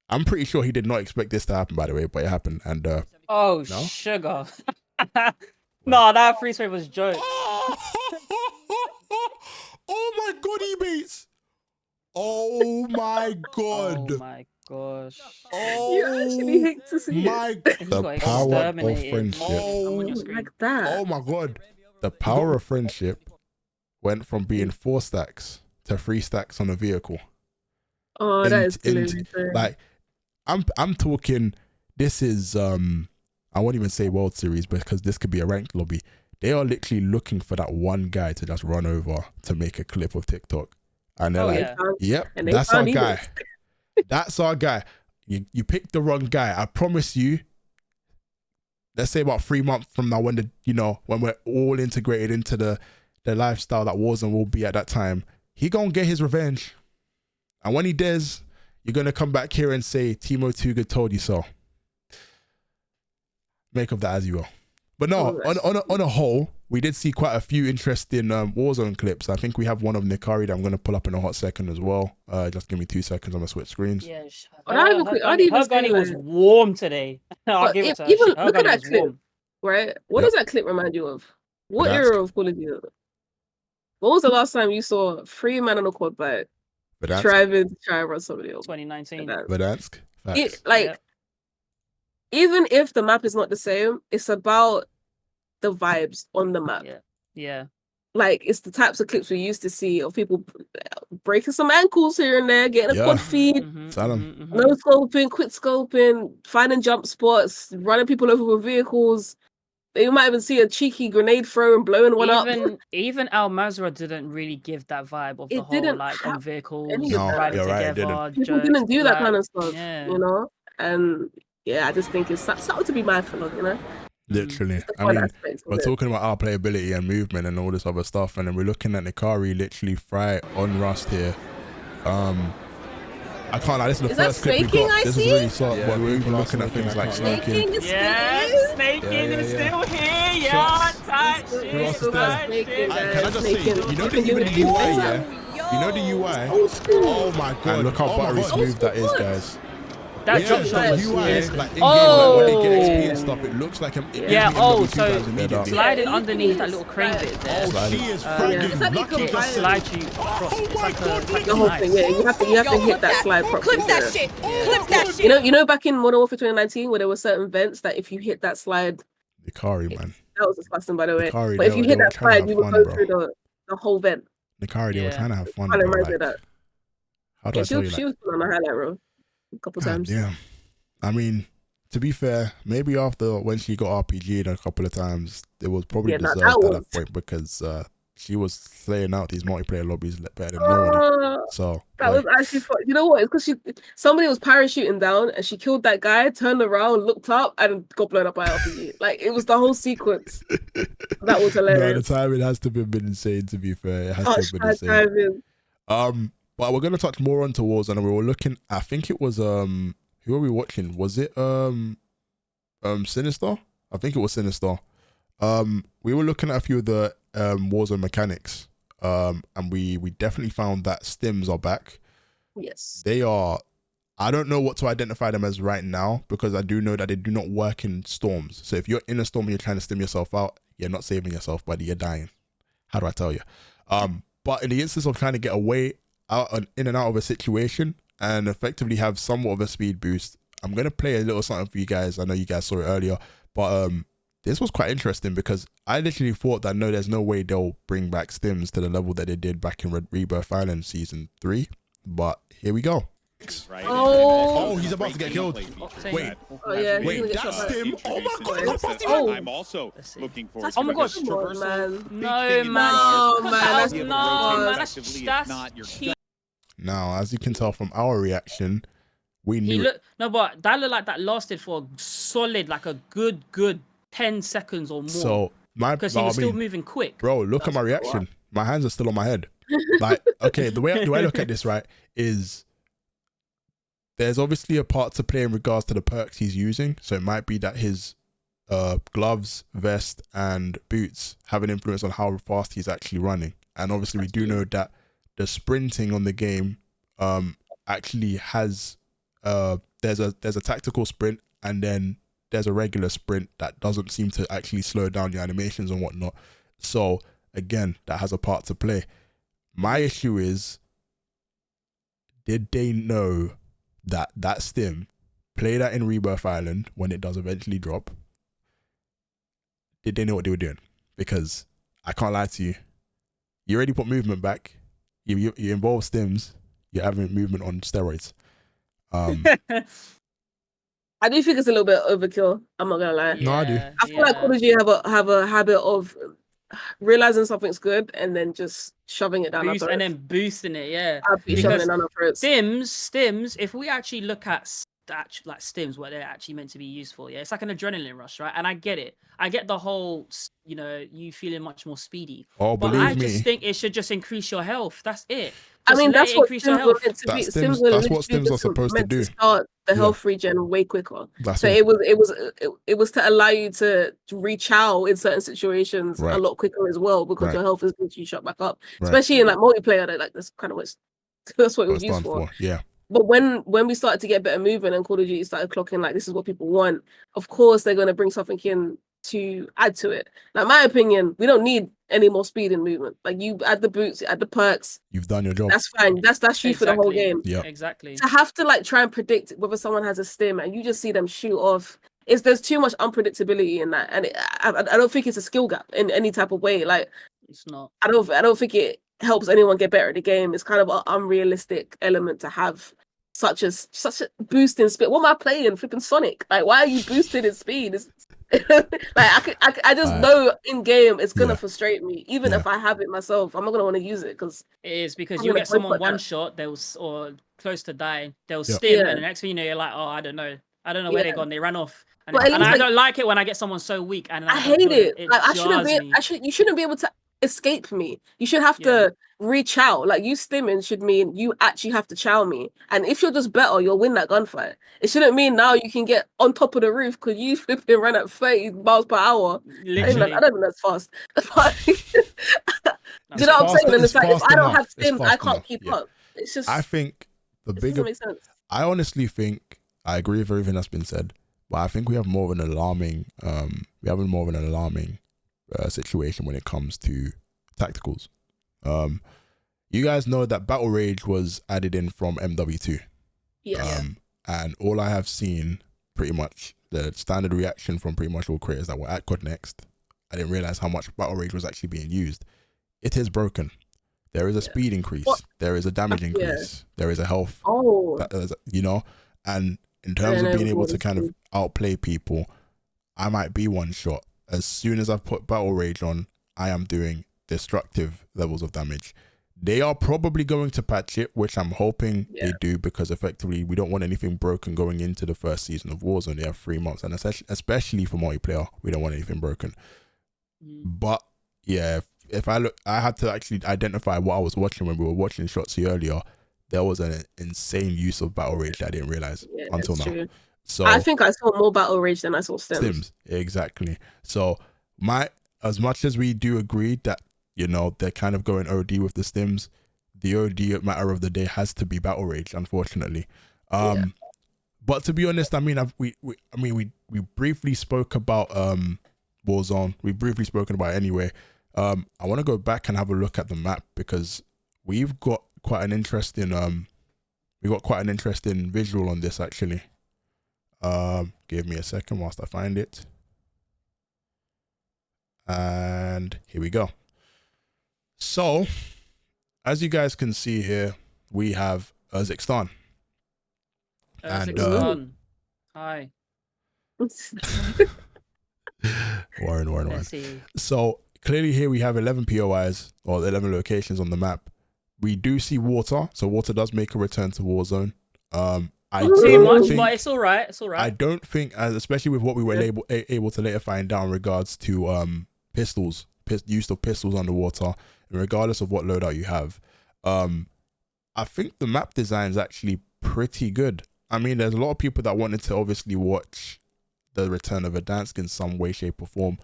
I'm pretty sure he did not expect this to happen, by the way, but it happened. And no? Sugar. No, that free spray was joke. Oh my god, E-Bates. Oh my god. Oh my gosh. Oh, you actually hate to see the power of friendship. Like that. Oh my god. The power of friendship went from being 4 stacks to 3 stacks on a vehicle. Oh, that is crazy. Like, I'm talking. This is I won't even say World Series, because this could be a ranked lobby. They are literally looking for that one guy to just run over to make a clip of TikTok, and they're "Yep, that's our guy. That's our guy." You picked the wrong guy. I promise you. Let's say about 3 months from now, when we're all integrated into the lifestyle that Warzone will be at that time, he gonna get his revenge. And when he does, you're gonna come back here and say, Timo 2GUD told you so. Make of that as you will. But no, on a whole, we did see quite a few interesting Warzone clips. I think we have one of Nikari that I'm gonna pull up in a hot second as well. Just give me 2 seconds. I'm gonna switch screens. Yeah, her gunny was warm today. I'll give it to her. Even look at that clip, right? What does that clip remind you of? What era of Call of Duty? What was the last time you saw 3 men on a quad bike driving to try and run somebody else? 2019. Verdansk. Even if the map is not the same, it's about the vibes on the map. Yeah. like it's the types of clips we used to see of people breaking some ankles here and there, getting a quad feed, no scoping, quick scoping, finding jump spots, running people over with vehicles. You might even see a cheeky grenade throw and blowing one up. Even Al Mazrah didn't really give that vibe of the whole like on vehicles riding together. People didn't do that kind of stuff, you know. And I just think it's something to be mindful of, you know. Literally, I mean, we're talking about our playability and movement and all this other stuff, and then we're looking at Nikari literally fry on Rust here. I can't lie, this is the first clip we got. This is really soft, but we're even looking at things like snaking. Snaking is still here, yeah. Tight shit. Can I just say, you know the UI, you know the UI? Oh my god. And look how buttery smooth that is, guys. That jump shot is like in game, like when they get XP and stuff, it looks like so sliding underneath that little crane bit there. She is freaking lucky to slide you across. It's like the whole thing, you have to hit that slide properly. Clip that shit. Clip that shit. You know back in Modern Warfare 2019 where there were certain vents that if you hit that slide, Nikari, man. That was disgusting, by the way. But if you hit that slide, you would go through the whole vent. Nikari, they were trying to have fun. How do I tell you that? She was on the highlight roll a couple times. Yeah, I mean, to be fair, maybe after when she got RPG'd a couple of times, it was probably deserved at that point because she was slaying out these multiplayer lobbies better than nobody. So that was actually fun. You know what? It's because somebody was parachuting down and she killed that guy, turned around, looked up, and got blown up by RPG. Like it was the whole sequence. That was hilarious. No, the timing has to have been insane. To be fair, it has to have been insane. But we're gonna touch more on towards, and we were looking. I think it was who were we watching? Was it Sinister? I think it was Sinister. We were looking at a few of the Warzone mechanics, and we definitely found that stims are back. Yes, they are. I don't know what to identify them as right now because I do know that they do not work in storms. So if you're in a storm and you're trying to stim yourself out, you're not saving yourself, buddy. You're dying. How do I tell you? But in the instance of trying to get away in and out of a situation and effectively have somewhat of a speed boost, I'm gonna play a little something for you guys. I know you guys saw it earlier, but this was quite interesting because I literally thought that there's no way they'll bring back stims to the level that they did back in Rebirth Island season 3, but here we go. Right. Oh, he's about to get killed. Wait, wait, that's him. Oh my god, I'm also looking forward to it. No, man, that's cheap. Now, as you can tell from our reaction, we knew but that looked like that lasted for a solid, like a good 10 seconds or more. So because he was still moving quick. Bro, look at my reaction. My hands are still on my head. Like, okay, the way I look at this, right, is there's obviously a part to play in regards to the perks he's using. So it might be that his gloves, vest, and boots have an influence on how fast he's actually running. And obviously we do know that the sprinting on the game actually has there's a tactical sprint and then there's a regular sprint that doesn't seem to actually slow down your animations and whatnot. So again, that has a part to play. My issue is, did they know that stim, play that in Rebirth Island when it does eventually drop? Did they know what they were doing? Because I can't lie to you, you already put movement back, you involve stims, you're having movement on steroids. I do think it's a little bit overkill. I'm not gonna lie. No, I do. I feel like Call of Duty have a habit of realizing something's good and then just shoving it down our throats. And then boosting it, shoving it down our throats. Stims, if we actually look at like stims, what they're actually meant to be used for, it's like an adrenaline rush, right? And I get it. I get the whole, you feeling much more speedy. Oh, but believe I just me. think it should just increase your health. That's it. I mean, that's what stims were meant to be. That's what stims are supposed to do. Start the health regen way quicker. It was to allow you to reach out in certain situations a lot quicker as well, because your health is literally shot back up. Especially in like multiplayer, like that's kind of that's what it was used for. Yeah. But when we started to get better movement and Call of Duty started clocking like this is what people want, of course they're going to bring something in to add to it. Now, in my opinion, we don't need any more speed and movement. Like, you add the boots, add the perks. You've done your job. That's fine. That's you for the whole game. Yeah, exactly. To have to like try and predict whether someone has a stim and you just see them shoot off. There's too much unpredictability in that, and I don't think it's a skill gap in any type of way. Like, It's not. I don't think it helps anyone get better at the game. It's kind of an unrealistic element to have such a boost in speed. What am I playing? Flipping Sonic? Like, why are you boosted in speed? Like, I just know in game it's gonna frustrate me, even if I have it myself. I'm not gonna want to use it because it is because you get someone one shot, they'll or close to dying, they'll stim, and the next thing you know, you're like, oh, I don't know where they gone. They ran off, and I don't like it when I get someone so weak, and I hate it. Like, you shouldn't be able to escape me. You should have to re-chow. Like, you stimming should mean you actually have to chow me. And if you're just better, you'll win that gunfight. It shouldn't mean now you can get on top of the roof because you flipping run at 30 miles per hour. I don't think that's fast. Do you know what I'm saying? And it's like, if I don't have stim, I can't keep up. It's just, I think the bigger, doesn't make sense. I honestly think, I agree with everything that's been said, but I think we have more of an alarming, situation when it comes to tacticals. You guys know that Battle Rage was added in from MW2. Yes. And all I have seen, pretty much, the standard reaction from pretty much all creators that were at COD Next, I didn't realize how much Battle Rage was actually being used. It is broken. There is a speed increase. What? There is a damage increase. There is a health. You know, and in terms of being able to kind of outplay people, I might be one shot. As soon as I've put Battle Rage on, I am doing destructive levels of damage. They are probably going to patch it, which I'm hoping they do, because effectively we don't want anything broken going into the first season of Warzone. They have 3 months, and especially for multiplayer, we don't want anything broken. But yeah, if I look, I had to actually identify what I was watching when we were watching Shotzi earlier. There was an insane use of Battle Rage that I didn't realize until now. True. So I think I saw more Battle Rage than I saw stims. Exactly. So as much as we do agree that, you know, they're kind of going OD with the stims, the OD matter of the day has to be Battle Rage, unfortunately. But to be honest, I mean, we briefly spoke about Warzone. We've briefly spoken about it anyway. I want to go back and have a look at the map because we've got quite an interesting visual on this actually. Give me a second whilst I find it. And here we go. So, as you guys can see here, we have Urzikstan. And hi. Warren. So clearly here we have 11 POIs, or 11 locations on the map. We do see water, so water does make a return to Warzone. Too much, but it's all right. It's all right. I don't think, especially with what we were able to later find out in regards to pistols, use of pistols underwater, and regardless of what loadout you have, I think the map design is actually pretty good. I mean, there's a lot of people that wanted to obviously watch the return of Verdansk in some way, shape, or form.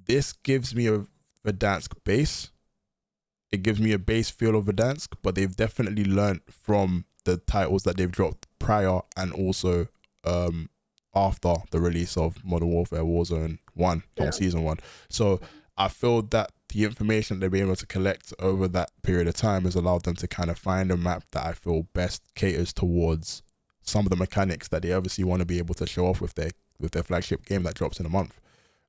This gives me a Verdansk base. It gives me a base feel of Verdansk, but they've definitely learned from the titles that they've dropped prior and also after the release of Modern Warfare Warzone 1, Season 1. So I feel that the information they've been able to collect over that period of time has allowed them to kind of find a map that I feel best caters towards some of the mechanics that they obviously want to be able to show off with their flagship game that drops in a month.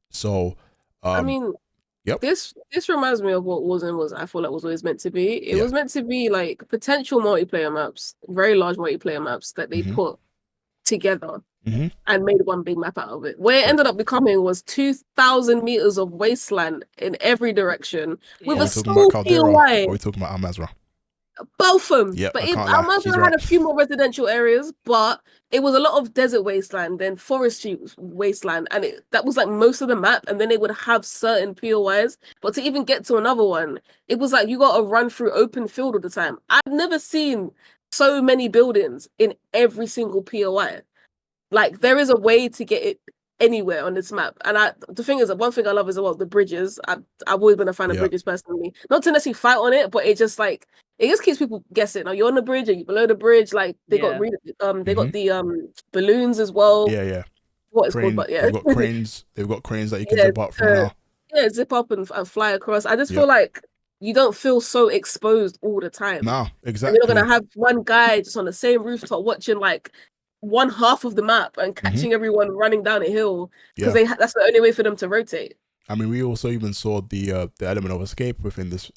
So I mean, this reminds me of what Warzone was. I feel like was always meant to be. It was meant to be like potential multiplayer maps, very large multiplayer maps that they put together and made one big map out of it. Where it ended up becoming was 2,000 meters of wasteland in every direction with a small POI. Are we talking about Al-Mazrah? Both of them. But Al-Mazrah had a few more residential areas, but it was a lot of desert wasteland, then forestry wasteland, and that was like most of the map. And then they would have certain POIs, but to even get to another one, it was like you got to run through open field all the time. I've never seen so many buildings in every single POI. Like, there is a way to get it anywhere on this map. And the thing is, one thing I love is the bridges. I've always been a fan of bridges personally. Not to necessarily fight on it, but it just keeps people guessing. Are you on the bridge? Are you below the bridge? Like, they got the balloons as well. What it's called, but they've got cranes. They've got cranes that you can zip up from now. Yeah, zip up and fly across. I just feel like you don't feel so exposed all the time. No, exactly. And you're not gonna have one guy just on the same rooftop watching like one half of the map and catching everyone running down a hill because that's the only way for them to rotate. I mean, we also even saw the element of escape within this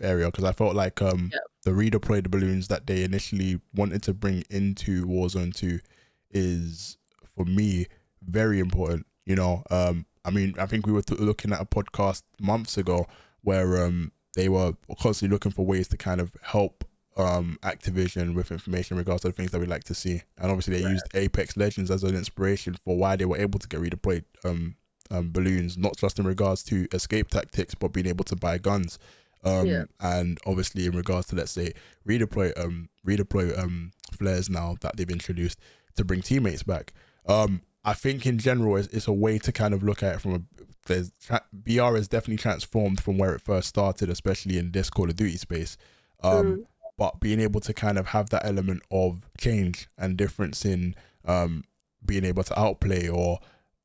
area, because I felt like the redeployed balloons that they initially wanted to bring into Warzone 2 is, for me, very important. You know, I mean, I think we were looking at a podcast months ago where they were constantly looking for ways to kind of help Activision with information in regards to the things that we like to see, and obviously they used Apex Legends as an inspiration for why they were able to get redeployed balloons, not just in regards to escape tactics, but being able to buy guns. And obviously in regards to, let's say, redeploy flares now that they've introduced to bring teammates back. I think in general it's a way to kind of look at it from BR has definitely transformed from where it first started, especially in this Call of Duty space. But being able to kind of have that element of change and difference in being able to outplay, or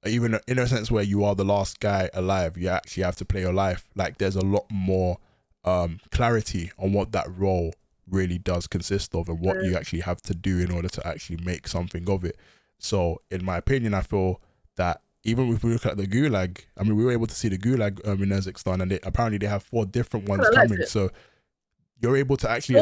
even in a sense where you are the last guy alive, you actually have to play your life. Like, there's a lot more clarity on what that role really does consist of and what you actually have to do in order to actually make something of it. So in my opinion, I feel that even if we look at the Gulag, I mean, we were able to see the Gulag in Kazakhstan, and apparently they have 4 different ones coming. So you're able to actually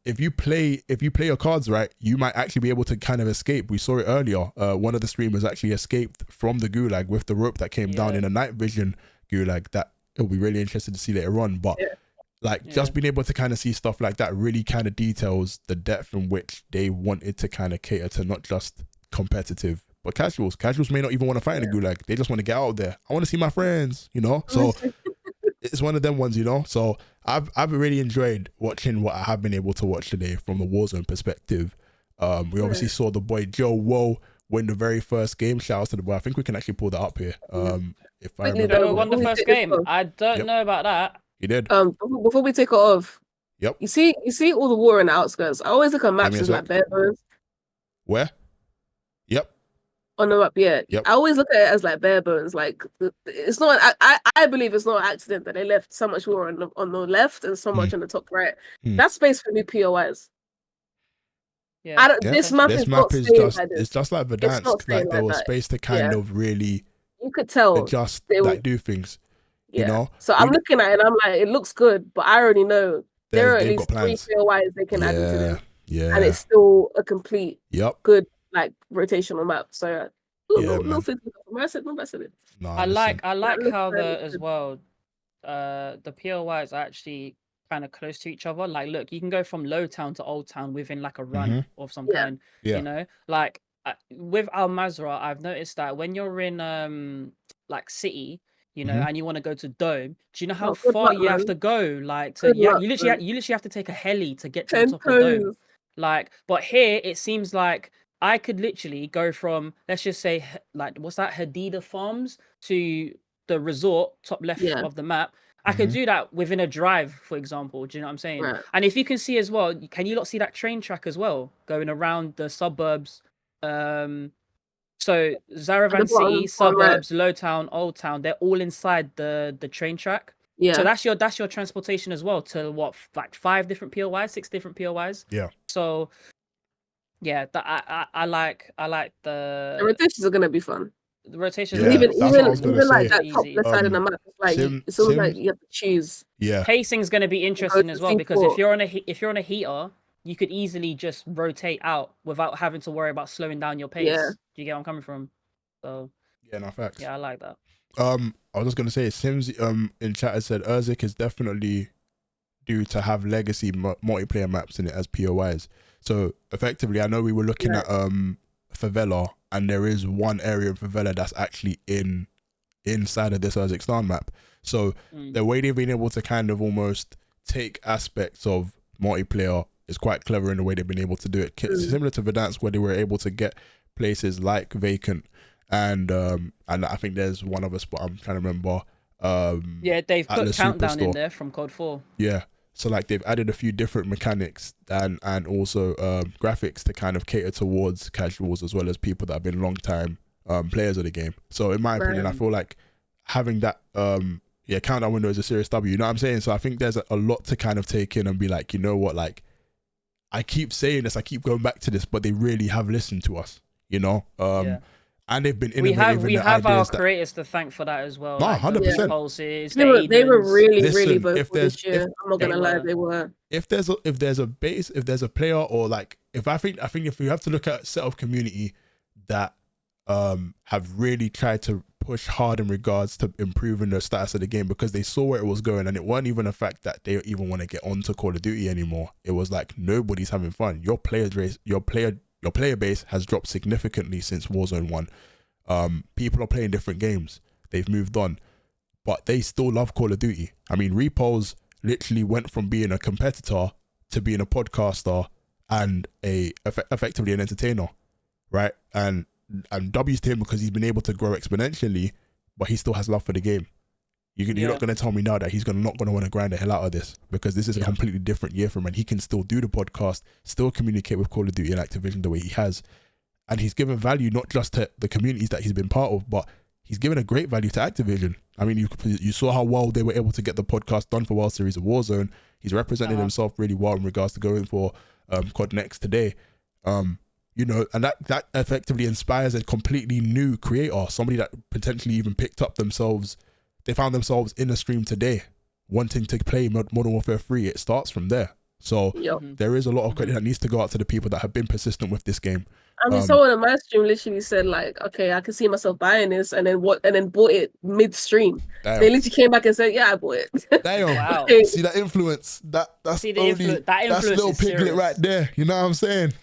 if you play your cards right, you might actually be able to kind of escape. We saw it earlier. One of the streamers actually escaped from the Gulag with the rope that came down in a night vision Gulag that it'll be really interested to see later on. But just being able to kind of see stuff like that really kind of details the depth in which they wanted to kind of cater to not just competitive but casuals. Casuals may not even want to fight in the Gulag. They just want to get out of there. I want to see my friends, you know? So it's one of them ones, you know? So I've really enjoyed watching what I have been able to watch today from the Warzone perspective. We obviously saw the boy Joe Woe win the very first game. Shout out to the boy. I think we can actually pull that up here. If I remember. Joe won the first game. I don't know about that. He did. Before we take it off, you see all the war in the outskirts. I always look at maps as like bare bones. Where? Yep. On the map, I always look at it as like bare bones. Like, it's not. I believe it's not an accident that they left so much war on the left and so much on the top right. That's space for new POIs. Yeah, this map is just like this. It's just like Verdansk. Like there was space to kind of really, you could tell, adjust, like do things. You know. So I'm looking at it and I'm like, it looks good, but I already know there are at least 3 POIs they can add into this. Yeah. And it's still a complete, good like rotational map. So I like how as well the POIs are actually kind of close to each other. Like, look, you can go from low town to old town within like a run of some kind. You know, like with Al Mazrah, I've noticed that when you're in like city, you know, and you want to go to Dome, do you know how far you have to go? Like, you literally have to take a heli to get to the top of Dome. Like, but here it seems like I could literally go from, let's just say, like, what's that, Hadida Farms to the resort, top left of the map. I could do that within a drive, for example. Do you know what I'm saying? Right. And if you can see as well, can you not see that train track as well, going around the suburbs? So Zaravan City, suburbs, Low Town, Old Town, they're all inside the train track. Yeah. So that's your transportation as well to what, like 5 different POIs, 6 different POIs. Yeah. So yeah, I like the rotations are gonna be fun. The rotations, even like that top left side of the map, it's like it's almost like you have to choose. Yeah. Pacing's gonna be interesting as well, because if you're on a heater, you could easily just rotate out without having to worry about slowing down your pace. Yeah. Do you get where I'm coming from? So yeah, no facts. Yeah, I like that. I was just gonna say, Sims in chat has said Urzik is definitely due to have legacy multiplayer maps in it as POIs. So effectively, I know we were looking at Favela, and there is one area of Favela that's actually inside of this Kazakhstan map. So the way they've been able to kind of almost take aspects of multiplayer is quite clever in the way they've been able to do it. Similar to Verdansk, where they were able to get places like Vacant, and I think there's one other spot I'm trying to remember. They've put Countdown in there from COD 4. Yeah. So like they've added a few different mechanics and also graphics to kind of cater towards casuals as well as people that have been long time players of the game. So in my opinion, I feel like having that countdown window is a serious W. You know what I'm saying? So I think there's a lot to kind of take in and be like, you know what, like I keep saying this, I keep going back to this, but they really have listened to us, you know? And they've been innovative. We have our creators to thank for that as well. No, like 100%. Pulses, they were really Listen, vocal this year. I'm not gonna lie, they were. If there's a player, or like I think if you have to look at a set of community that have really tried to push hard in regards to improving the status of the game, because they saw where it was going, and it wasn't even the fact that they even want to get onto Call of Duty anymore. It was like nobody's having fun. Your player base has dropped significantly since Warzone 1. People are playing different games. They've moved on, but they still love Call of Duty. I mean, Repos literally went from being a competitor to being a podcaster and effectively an entertainer, right? And W's to him because he's been able to grow exponentially, but he still has love for the game. You're not going to tell me now that he's not going to want to grind the hell out of this, because this is a completely different year for him, and he can still do the podcast, still communicate with Call of Duty and Activision the way he has. And he's given value not just to the communities that he's been part of, but he's given a great value to Activision. I mean, you saw how well they were able to get the podcast done for World Series of Warzone. He's represented himself really well in regards to going for COD Next today. You know, and that effectively inspires a completely new creator, somebody that potentially even picked up themselves. They found themselves in a stream today, wanting to play Modern Warfare 3. It starts from there. So there is a lot of credit that needs to go out to the people that have been persistent with this game. I mean, someone in my stream literally said, like, okay, I can see myself buying this, and then bought it midstream. Damn. They literally came back and said, yeah, I bought it. Damn. Wow. See that influence? That's that influence that's little piglet serious. right there. You know what I'm saying?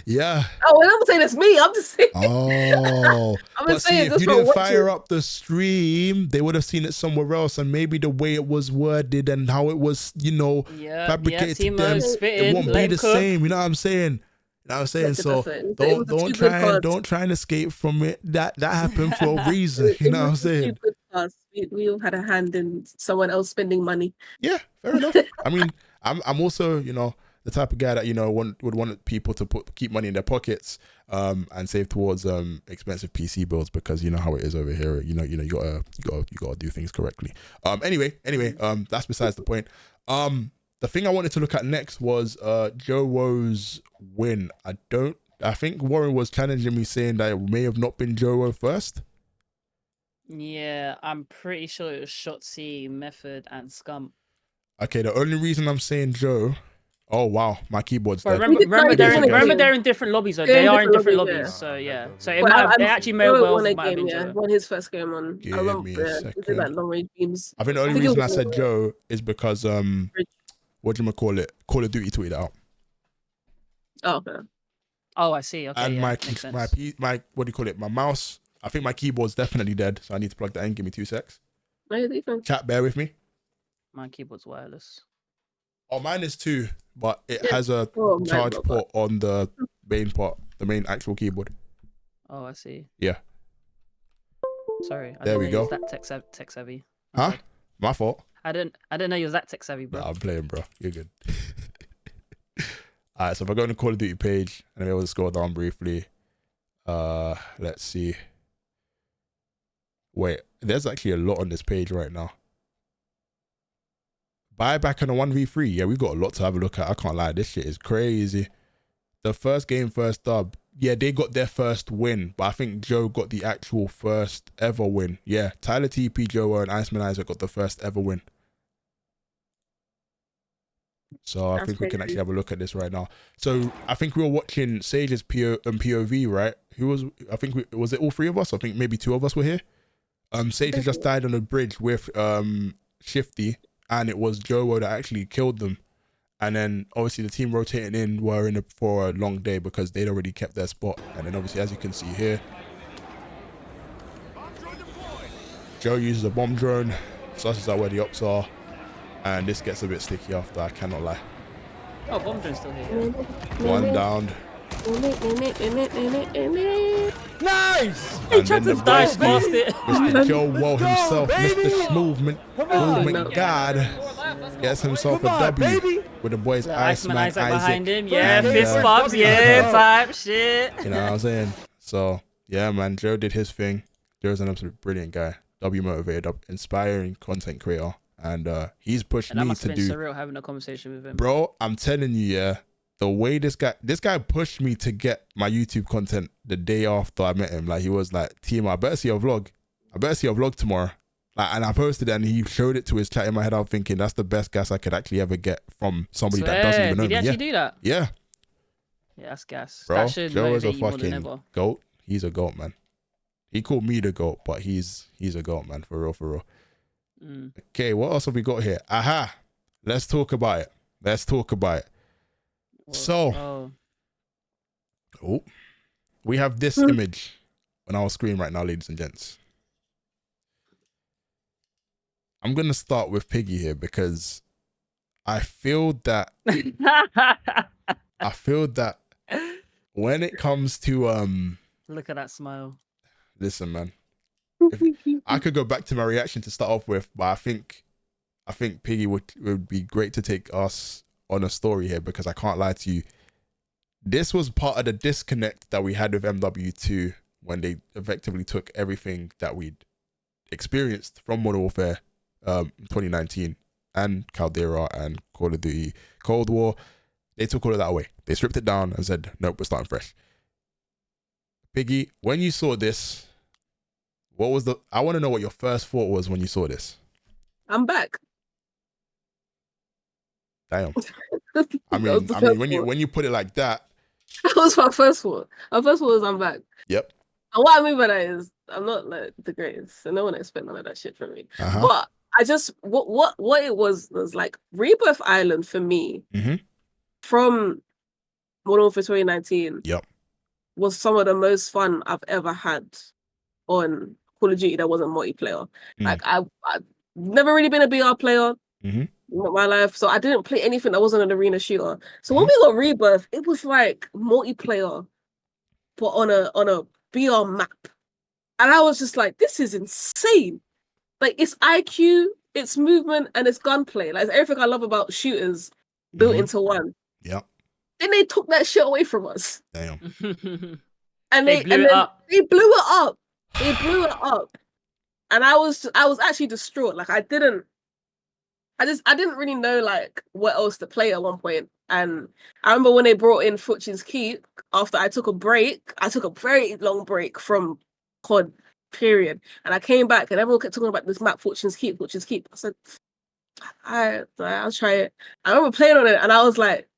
Yeah. Oh, and I'm saying it's me. I'm just saying. Oh. I'm but just see, saying, if you didn't fire up the stream, they would have seen it somewhere else, and maybe the way it was worded and how it was, fabricated to them, it won't be the same. You know what I'm saying? So don't try and escape from it. That happened for a reason. You know what I'm saying? We all had a hand in someone else spending money. Yeah, fair enough. I mean, I'm also, the type of guy that would want people to keep money in their pockets and save towards expensive PC builds, because you know how it is over here. You gotta do things correctly. Anyway, that's besides the point. The thing I wanted to look at next was Joe Woe's win. I think Warren was challenging me, saying that it may have not been Joe Woe first. Yeah, I'm pretty sure it was Shotzi, Method, and Scum. Okay, the only reason I'm saying Joe. Oh wow, my keyboard's dead. Remember they're in different lobbies, though. They are in different lobbies, yeah. So yeah. So it actually may well have been Joe. Won his first game on. Give me a second. He did like long range beams. I think the only reason I said Joe is because what do you call it? Call of Duty tweeted out. Oh, okay. Oh, I see. Okay, and my what do you call it? My mouse. I think my keyboard's definitely dead, so I need to plug that in. Give me 2 secs. Chat, bear with me. My keyboard's wireless. Oh, mine is too, but it has a charge port on the main part, the main actual keyboard. Oh, I see. Yeah. Sorry. There we go. That tech savvy. Huh? My fault. I didn't know you was that tech savvy, bro. Nah, I'm playing, bro. You're good. Alright, so if I go on the Call of Duty page and I'm able to scroll down briefly, let's see. Wait, there's actually a lot on this page right now. Buyback on a 1v3. Yeah, we've got a lot to have a look at. I can't lie, this shit is crazy. The first game, first dub. Yeah, they got their first win, but I think Joe got the actual first ever win. Yeah, Tyler TP, Joe, and Iceman Isaac got the first ever win. So I think we can actually have a look at this right now. So I think we were watching Sage's POV, right? Was it all three of us? I think maybe 2 of us were here. Sage just died on a bridge with Shifty, and it was Joe that actually killed them. And then obviously the team rotating in were in for a long day because they'd already kept their spot. And then obviously, as you can see here, Joe uses a bomb drone, sussing out where the ops are, and this gets a bit sticky after, I cannot lie. Oh, bomb drone's still here. One down. Nice! He tried to dive past it. Mr. Joe Woe himself, Mr. Movement God, gets himself a W baby. With the boys Iceman Isaac behind him. Yeah, fist bumps, yeah, type shit. You know what I'm saying? So, yeah, man, Joe did his thing. Joe's an absolute brilliant guy. W motivated, inspiring content creator. And he's pushed me to do. Surreal having a conversation with him. Bro, I'm telling you, yeah. the way this guy pushed me to get my YouTube content the day after I met him. Like, he was like, Team, I better see your vlog. I better see your vlog tomorrow. Like, and I posted it and he showed it to his chat. In my head, I'm thinking that's the best gas I could actually ever get from somebody that doesn't even know me. Did he actually do that? Yeah. Yeah, that's gas. Bro, That should Joe is a motivate you more than fucking ever. goat. He's a goat, man. He called me the goat, but he's a goat, man. For real, for real. Okay, what else have we got here? Aha. Let's talk about it. So, we have this image on our screen right now, ladies and gents. I'm going to start with Piggy here because I feel that when it comes to look at that smile. Listen, man. I could go back to my reaction to start off with, but I think Piggy would be great to take us on a story here because I can't lie to you. This was part of the disconnect that we had with MW2 when they effectively took everything that we'd experienced from Modern Warfare 2019 and Caldera and Call of Duty Cold War. They took all of that away. They stripped it down and said, nope, we're starting fresh. Piggy, when you saw this, I want to know what your first thought was when you saw this. I'm back. Damn. I mean, when you put it like that. That was my first thought. My first thought was I'm back. Yep. And what I mean by that is I'm not like the greatest, so no one expect none of that shit from me. But I just what it was like Rebirth Island for me from Modern Warfare 2019. Yep. Was some of the most fun I've ever had on Call of Duty that wasn't multiplayer. Like I've never really been a BR player. My life, so I didn't play anything that wasn't an arena shooter. So when we got Rebirth, it was like multiplayer, but on a BR map, and I was just like, this is insane. Like, it's IQ, it's movement, and it's gunplay. Like, it's everything I love about shooters built into one. Yeah. Then they took that shit away from us. Damn. And they blew it up. They blew it up, and I was actually distraught. Like, I didn't really know like what else to play at one point. And I remember when they brought in Fortune's Keep after I took a very long break from COD, period. And I came back and everyone kept talking about this map, Fortune's Keep. I said, I'll try it. I remember playing on it and I was like,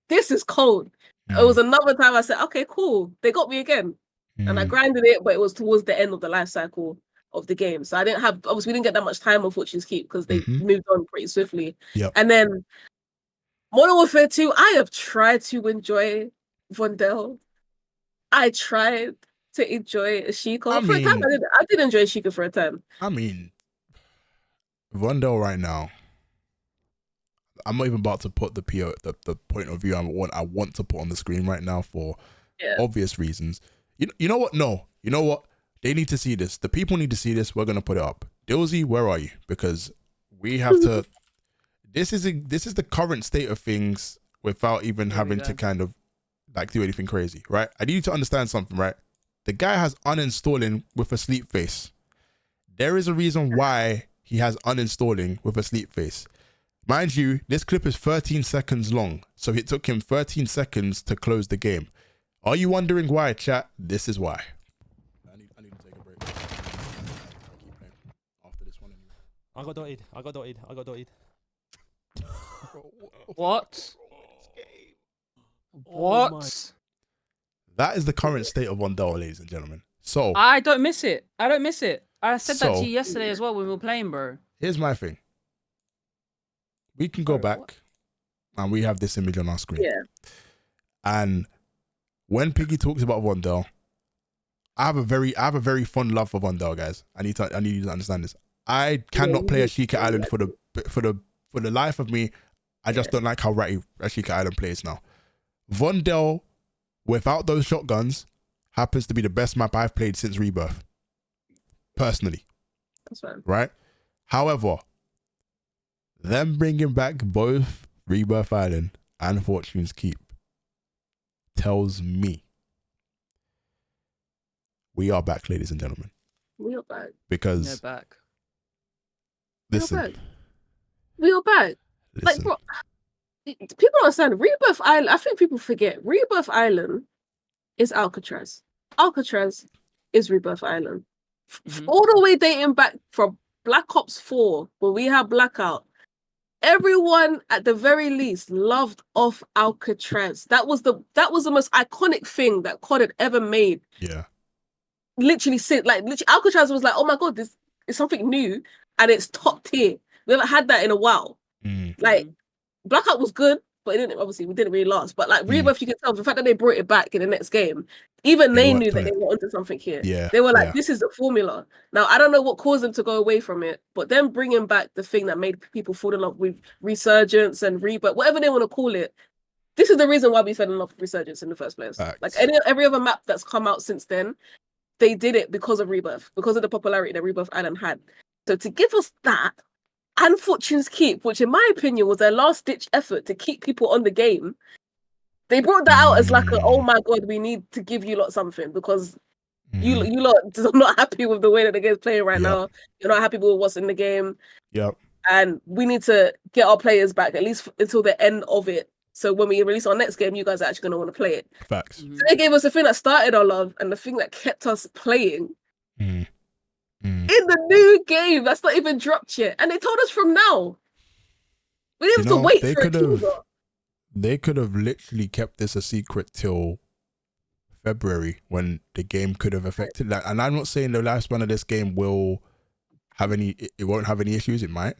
this is cold. It was another time I said, okay, cool. They got me again. And I grinded it, but it was towards the end of the life cycle of the game. So we didn't get that much time on Fortune's Keep because they moved on pretty swiftly. Yep. And then Modern Warfare 2, I have tried to enjoy Vondel. I tried to enjoy Ashika. For a time, I did enjoy Ashika for a time. I mean, Vondel right now, I'm not even about to put the point of view I want to put on the screen right now for obvious reasons. You know what? No. You know what? They need to see this. The people need to see this. We're going to put it up. Dilsey, where are you? Because we have to... This is the current state of things without even having to kind of like do anything crazy, right? I need you to understand something, right? The guy has uninstalling with a sleep face. There is a reason why he has uninstalling with a sleep face. Mind you, this clip is 13 seconds long, so it took him 13 seconds to close the game. Are you wondering why, chat? This is why. I need to take a break. I'll keep playing after this one anyway. I got dotted. What? Oh What? That is the current state of Vondel, ladies and gentlemen. So I don't miss it. I said that to you yesterday as well when we were playing, bro. Here's my thing. We can go back and we have this image on our screen. Yeah. And when Piggy talks about Vondel, I have a very fond love for Vondel, guys. I need you to understand this. I cannot play Ashika Island for the life of me. I just don't like how ratty Ashika Island plays now. Vondel, without those shotguns, happens to be the best map I've played since Rebirth. Personally. That's fine. Right? However, them bringing back both Rebirth Island and Fortune's Keep tells me we are back, ladies and gentlemen. We are back. Because they're back. Listen. We are back. Listen. Like, bro, people don't understand. Rebirth Island. I think people forget. Rebirth Island is Alcatraz. Alcatraz is Rebirth Island. All the way dating back from Black Ops 4, when we had Blackout, everyone at the very least loved off Alcatraz. That was the most iconic thing that COD had ever made. Yeah. Literally, Alcatraz was like, oh my god, this is something new and it's top tier. We haven't had that in a while. Like, Blackout was good, but we didn't really last. But like Rebirth, you can tell the fact that they brought it back in the next game, even they knew that they were onto something here. Yeah. They were like, this is the formula. Now, I don't know what caused them to go away from it, but them bringing back the thing that made people fall in love with Resurgence and Rebirth, whatever they want to call it, this is the reason why we fell in love with Resurgence in the first place. Facts. Like every other map that's come out since then, they did it because of Rebirth, because of the popularity that Rebirth Island had. So to give us that, and Fortune's Keep, which in my opinion was their last-ditch effort to keep people on the game, they brought that out as like oh my god, we need to give you lot something because you lot are not happy with the way that the game's playing right now. You're not happy with what's in the game. Yep. And we need to get our players back at least until the end of it. So when we release our next game, you guys are actually going to want to play it. Facts. So they gave us the thing that started our love and the thing that kept us playing in the new game that's not even dropped yet. And they told us from now. We didn't have to wait for it. They could have literally kept this a secret till February when the game could have affected that. And I'm not saying the lifespan of this game will have it won't have any issues. It might.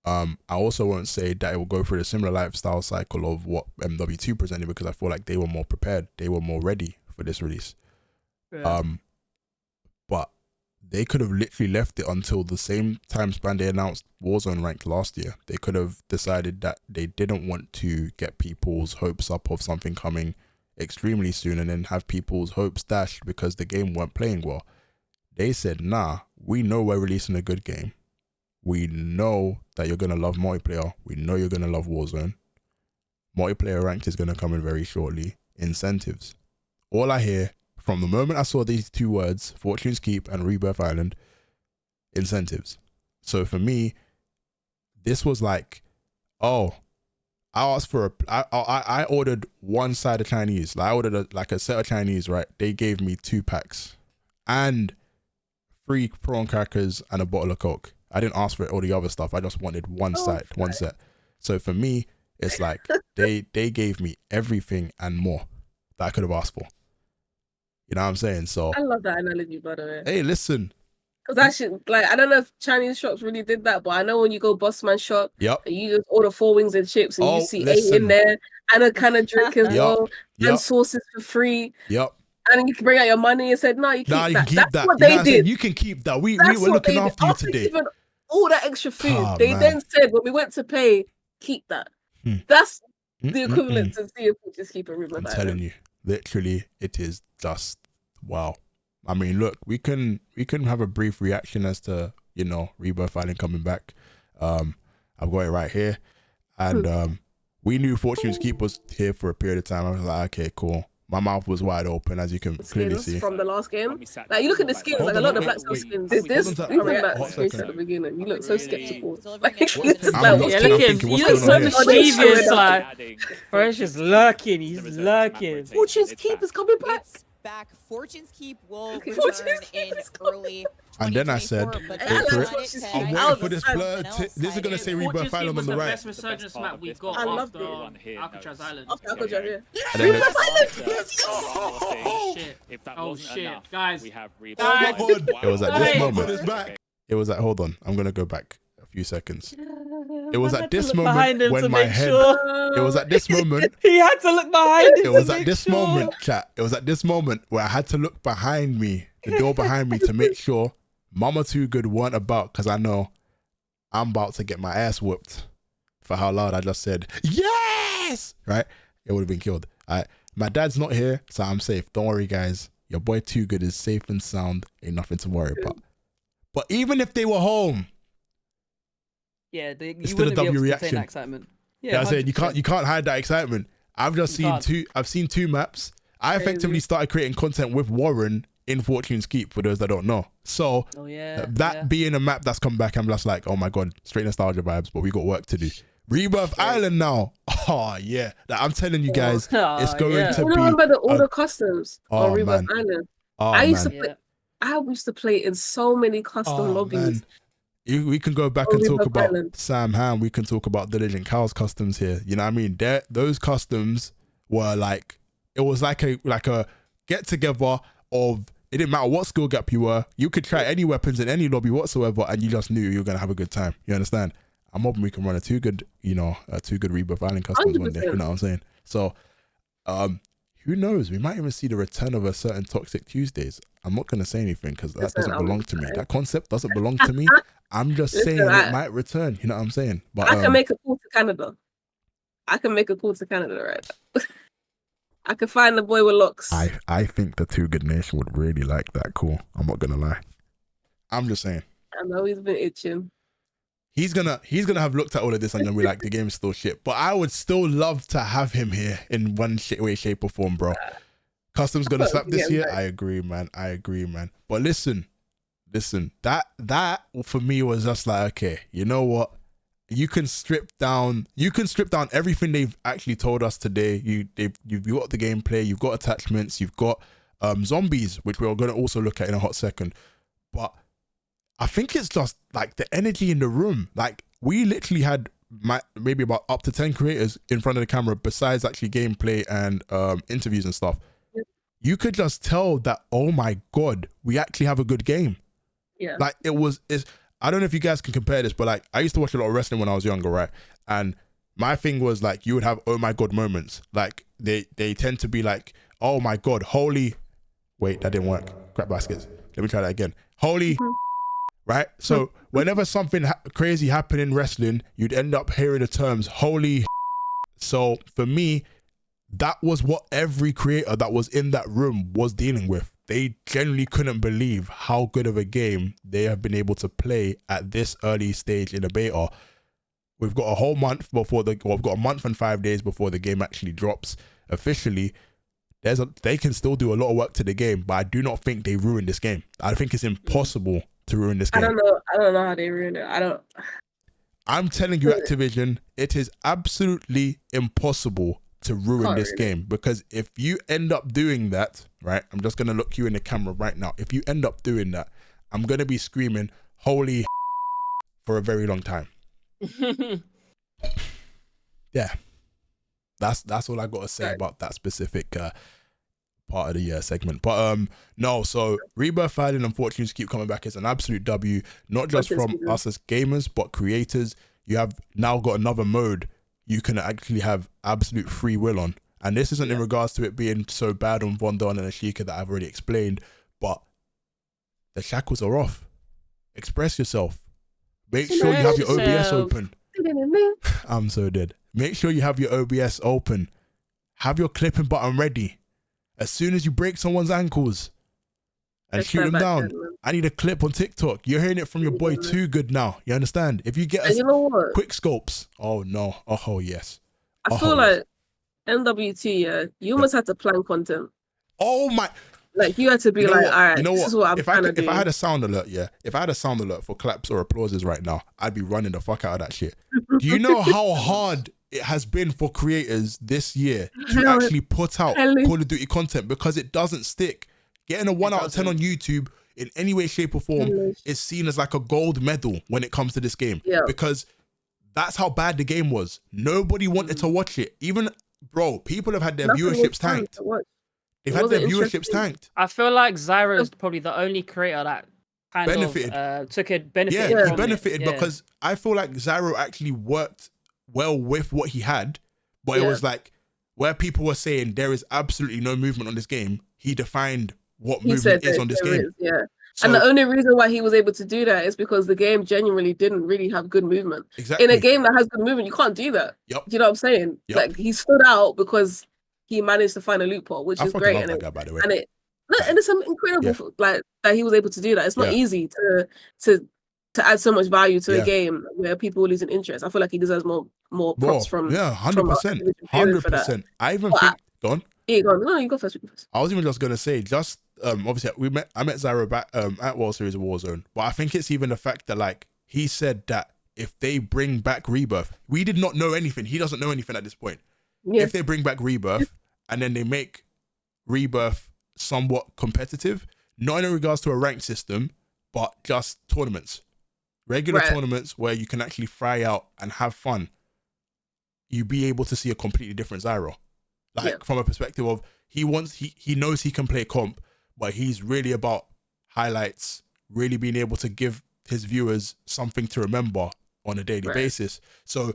I also won't say that it will go through a similar lifestyle cycle of what MW2 presented, because I feel like they were more prepared. They were more ready for this release. Yeah. But they could have literally left it until the same time span they announced Warzone ranked last year. They could have decided that they didn't want to get people's hopes up of something coming extremely soon and then have people's hopes dashed because the game weren't playing well. They said, nah, we know we're releasing a good game. We know that you're going to love multiplayer. We know you're going to love Warzone. Multiplayer ranked is going to come in very shortly. Incentives. All I hear from the moment I saw these two words, Fortune's Keep and Rebirth Island, incentives. So for me, this was like, oh, I asked for I ordered one side of Chinese. Like I ordered a set of Chinese, right? They gave me 2 packs and 3 prawn crackers and a bottle of Coke. I didn't ask for all the other stuff. I just wanted one set. So for me, it's like they gave me everything and more that I could have asked for. You know what I'm saying? So I love that analogy, by the way. Hey, listen. Because actually, like, I don't know if Chinese shops really did that, but I know when you go Bossman shop, and you just order 4 wings and chips, and you see 8 in there, and a kind of drink as well, and sauces for free. And then you can bring out your money and say, no, you keep that. You can keep That's that. what they did. You can keep that. We were looking after you today. Even all that extra food, they then said when we went to pay, keep that. That's the equivalent to see if we just keep it real. I'm telling you, literally, it is just wow. I mean, look, we can have a brief reaction as to, you know, Rebirth Island coming back. I've got it right here, and we knew Fortune's Keep was here for a period of time. I was like, okay, cool. My mouth was wide open, as you can clearly see. From the last game. Like, you look at the skins, like a lot of Black Steel skins. This, even that screenshot at the beginning, you look so skeptical. Like, you look so mischievous, like, Fresh is lurking, he's lurking. Fortune's Keep is coming back. Fortune's Keep will return in early. And then I said, I'm waiting for this blur. This is going to say Rebirth Island on the right. That's the best resurgence map we got after Alcatraz Island. Rebirth Island! Let's go! Oh shit, guys. It was at this moment. It was at, hold on, I'm going to go back a few seconds. It was at this moment when my head, it was at this moment. He had to look behind him. It was at this moment, chat. It was at this moment where I had to look behind me, the door behind me, to make sure Mama Too Good weren't about, because I know I'm about to get my ass whooped for how loud I just said, yes! Right? It would have been killed. My dad's not here, so I'm safe. Don't worry, guys. Your boy Too Good is safe and sound. Ain't nothing to worry about. But even if they were home, you still wouldn't a be able to reaction. contain that excitement. Yeah, I said you can't hide that excitement. I've seen 2 maps. I effectively started creating content with Warren in Fortune's Keep, for those that don't know. So being a map that's come back, I'm just like, oh my god, straight nostalgia vibes, but we got work to do. Rebirth Island now. Oh yeah, like, I'm telling you guys, it's going to be. Remember all the customs on Rebirth man. Island? I used to play in so many custom lobbies. Man. We can go back and talk about Island. Sam Ham. We can talk about Diligent Cows customs here. You know what I mean? Those customs were like, it was like a get together of. It didn't matter what skill gap you were. You could try any weapons in any lobby whatsoever, and you just knew you were gonna have a good time. You understand? I'm hoping we can run a 2GUD Rebirth Island customs 100%. One day. You know what I'm saying? So, who knows? We might even see the return of a certain Toxic Tuesdays. I'm not gonna say anything because that doesn't belong to me. That concept doesn't belong to me. I'm just saying it might return. You know what I'm saying? But I can make a call to Canada. Right now. I can find the boy with locks. I think the 2GUD Nation would really like that call. I'm not gonna lie. I'm just saying. I know he's been itching. He's gonna have looked at all of this and then be like, the game's still shit. But I would still love to have him here in one way, shape, or form, bro. Custom's gonna slap this year. I agree, man. But listen. That for me was just like, okay, you know what? You can strip down everything they've actually told us today. You've got the gameplay, you've got attachments, you've got zombies, which we're going to also look at in a hot second. But I think it's just like the energy in the room. Like, we literally had maybe about up to 10 creators in front of the camera besides actually gameplay and interviews and stuff. You could just tell that, oh my God, we actually have a good game. Yeah. Like, it's I don't know if you guys can compare this, but like, I used to watch a lot of wrestling when I was younger, right? And my thing was like, you would have oh my God moments. Like, they tend to be like, oh my God, holy, wait, that didn't work. Crap baskets. Let me try that again. Holy, right? So whenever something crazy happened in wrestling, you'd end up hearing the terms holy. So for me, that was what every creator that was in that room was dealing with. They genuinely couldn't believe how good of a game they have been able to play at this early stage in the beta. We've got a whole month before we've got a month and 5 days before the game actually drops officially. They can still do a lot of work to the game, but I do not think they ruined this game. I think it's impossible to ruin this game. I don't know how they ruined it. I'm telling you, Activision, it is absolutely impossible to ruin this game, because if you end up doing that, right, I'm just going to look you in the camera right now. If you end up doing that, I'm going to be screaming holy for a very long time. Yeah, that's all I got to say about that specific part of the segment. But no, so Rebirth Island, unfortunately, just keep coming back. It's an absolute W, not just from us as gamers, but creators. You have now got another mode you can actually have absolute free will on. And this isn't in regards to it being so bad on Vondon and Ashika that I've already explained, but the shackles are off. Express yourself. Make sure you have your OBS open. I'm so dead. Make sure you have your OBS open. Have your clipping button ready. As soon as you break someone's ankles and shoot them down, I need a clip on TikTok. You're hearing it from your boy 2GUD now. You understand? If you get us quick scopes, oh no, oh yes. I feel like MW2, you almost had to plan content. Oh my. Like, you had to be like, all right, this is what I'm trying to do. If I had a sound alert, if I had a sound alert for claps or applauses right now, I'd be running the fuck out of that shit. Do you know how hard it has been for creators this year to actually put out Call of Duty content, because it doesn't stick? Getting a 1 out of 10 on YouTube in any way, shape, or form is seen as like a gold medal when it comes to this game. Yeah. Because that's how bad the game was. Nobody wanted to watch it. Even, bro, people have had their viewerships tanked. They've had their viewerships tanked. I feel like Zyro is probably the only creator that kind of took a benefit. Yeah, he benefited because I feel like Zyro actually worked well with what he had, but it was like where people were saying there is absolutely no movement on this game, he defined what movement is on this game. So, and the only reason why he was able to do that is because the game genuinely didn't really have good movement. Exactly. In a game that has good movement, you can't do that. Yep. Do you know what I'm saying? Yep. Like, he stood out because he managed to find a loophole, which is great. Love that guy, by the way. And it's incredible, like, that he was able to do that. It's not easy to add so much value to a game where people are losing interest. I feel like he deserves more props from 100%. 100%. I even think, go on. Yeah, go on. No, you go first. I was even just gonna say, obviously I met Zyro back at World Series of Warzone, but I think it's even the fact that, like, he said that if they bring back Rebirth, we did not know anything. He doesn't know anything at this point. Yeah. If they bring back Rebirth and then they make Rebirth somewhat competitive, not in regards to a ranked system, but just tournaments, regular tournaments where you can actually fry out and have fun, you be able to see a completely different Zyro. Like from a perspective of he knows he can play comp, but he's really about highlights, really being able to give his viewers something to remember on a daily basis. So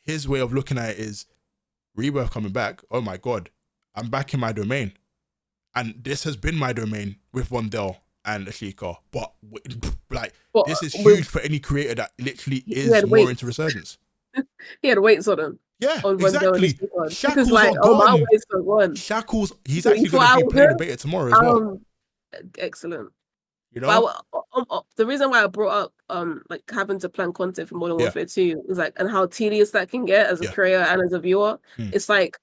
his way of looking at it is Rebirth coming back. Oh my God, I'm back in my domain. And this has been my domain with Wondell and Ashika. But this is huge for any creator that literally is more into Resurgence. He had weights on him. Yeah, exactly. Shackles like, are gone. My weights are gone. Shackles, he's actually going to be playing the beta tomorrow as well. Excellent. You know, the reason why I brought up like having to plan content for Modern Warfare 2 is like, and how tedious that can get as a creator and as a viewer. It's like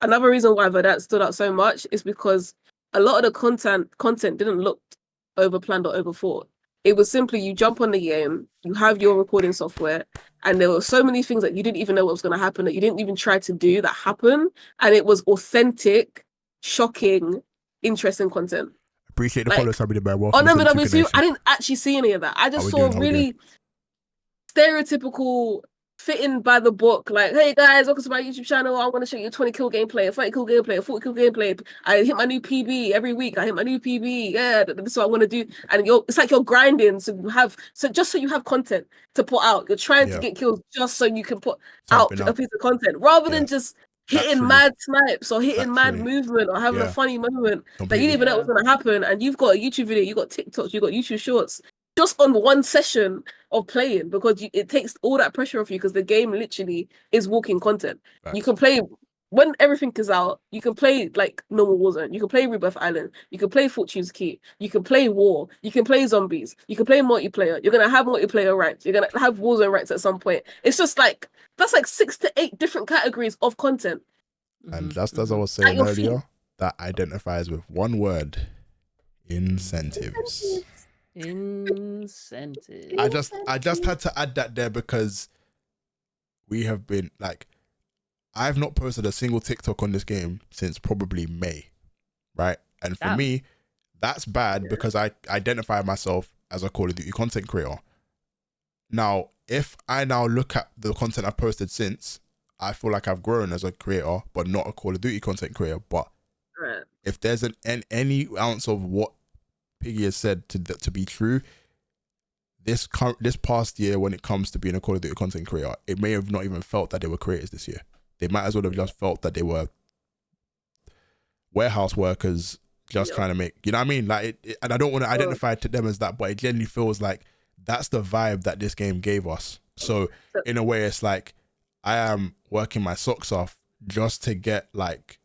another reason why that stood out so much is because a lot of the content didn't look over planned or over thought. It was simply you jump on the game, you have your recording software, and there were so many things that you didn't even know what was going to happen, that you didn't even try to do, that happened, and it was authentic, shocking, interesting content. Appreciate the follow, somebody very well. On MW2, I didn't actually see any of that. I just saw really stereotypical, fitting by the book, like, hey guys, welcome to my YouTube channel. I'm going to show you a 20 kill gameplay, a 30 kill gameplay, a 40 kill gameplay. I hit my new PB every week. I hit my new PB. Yeah, this is what I'm going to do. And it's like you're grinding, so just so you have content to put out. You're trying to get kills just so you can put out a piece of content, rather than just hitting mad snipes or hitting mad movement or having a funny moment that you didn't even know was going to happen. And you've got a YouTube video, you've got TikToks, you've got YouTube shorts, just on one session of playing, because it takes all that pressure off you, because the game literally is walking content. You can play when everything is out. You can play like normal Warzone. You can play Rebirth Island. You can play Fortune's Keep. You can play War. You can play Zombies. You can play multiplayer. You're gonna have multiplayer ranks. You're gonna have Warzone ranks at some point. It's just like that's like 6 to 8 different categories of content. And just as I was saying earlier, that identifies with one word: incentives. Incentive. I just had to add that there because we have been like, I've not posted a single TikTok on this game since probably May, right? And for me, that's bad because I identify myself as a Call of Duty content creator. Now, if I now look at the content I've posted since, I feel like I've grown as a creator, but not a Call of Duty content creator. But if there's any ounce of what Piggy has said to be true, this past year, when it comes to being a Call of Duty content creator, it may have not even felt that they were creators this year. They might as well have just felt that they were warehouse workers just trying to make, you know what I mean? Like, and I don't want to identify to them as that, but it genuinely feels like that's the vibe that this game gave us. So in a way, it's like I am working my socks off just to get like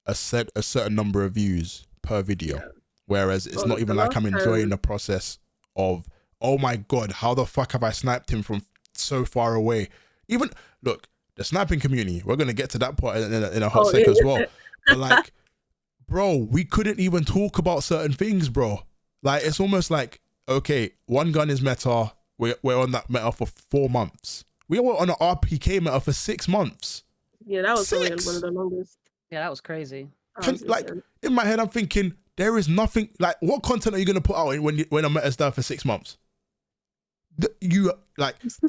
a certain number of views per video. Whereas it's not even like I'm enjoying the process of, oh my God, how the fuck have I sniped him from so far away? Even, look, the sniping community, we're going to get to that part in a hot sec as well. But like, bro, we couldn't even talk about certain things, bro. Like, it's almost like, okay, one gun is meta. We're on that meta for 4 months. We were on an RPK meta for 6 months. Yeah, that was probably one of the longest. Yeah, that was crazy. Like, in my head, I'm thinking, there is nothing, like, what content are you going to put out when a meta's there for 6 months? The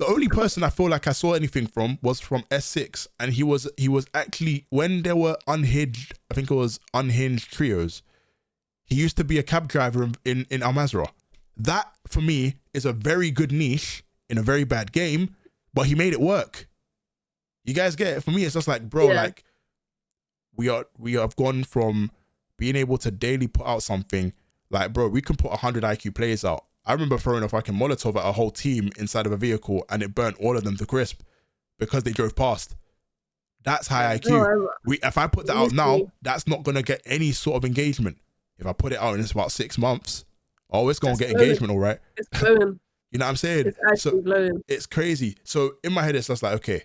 only person I feel like I saw anything from was from S6, and he was actually, when there were unhinged, I think it was unhinged trios, he used to be a cab driver in Al Mazrah. That for me is a very good niche in a very bad game, but he made it work. You guys get it? For me, it's just like, bro, like we have gone from being able to daily put out something, like, bro, we can put 100 IQ players out. I remember throwing a fucking Molotov at a whole team inside of a vehicle, and it burnt all of them to crisp because they drove past. That's high IQ. If I put that out now, that's not going to get any sort of engagement. If I put it out and it's about 6 months, it's going to get engagement, all right? It's blowing. You know what I'm saying? It's actually blowing. It's crazy. So in my head, it's just like, okay,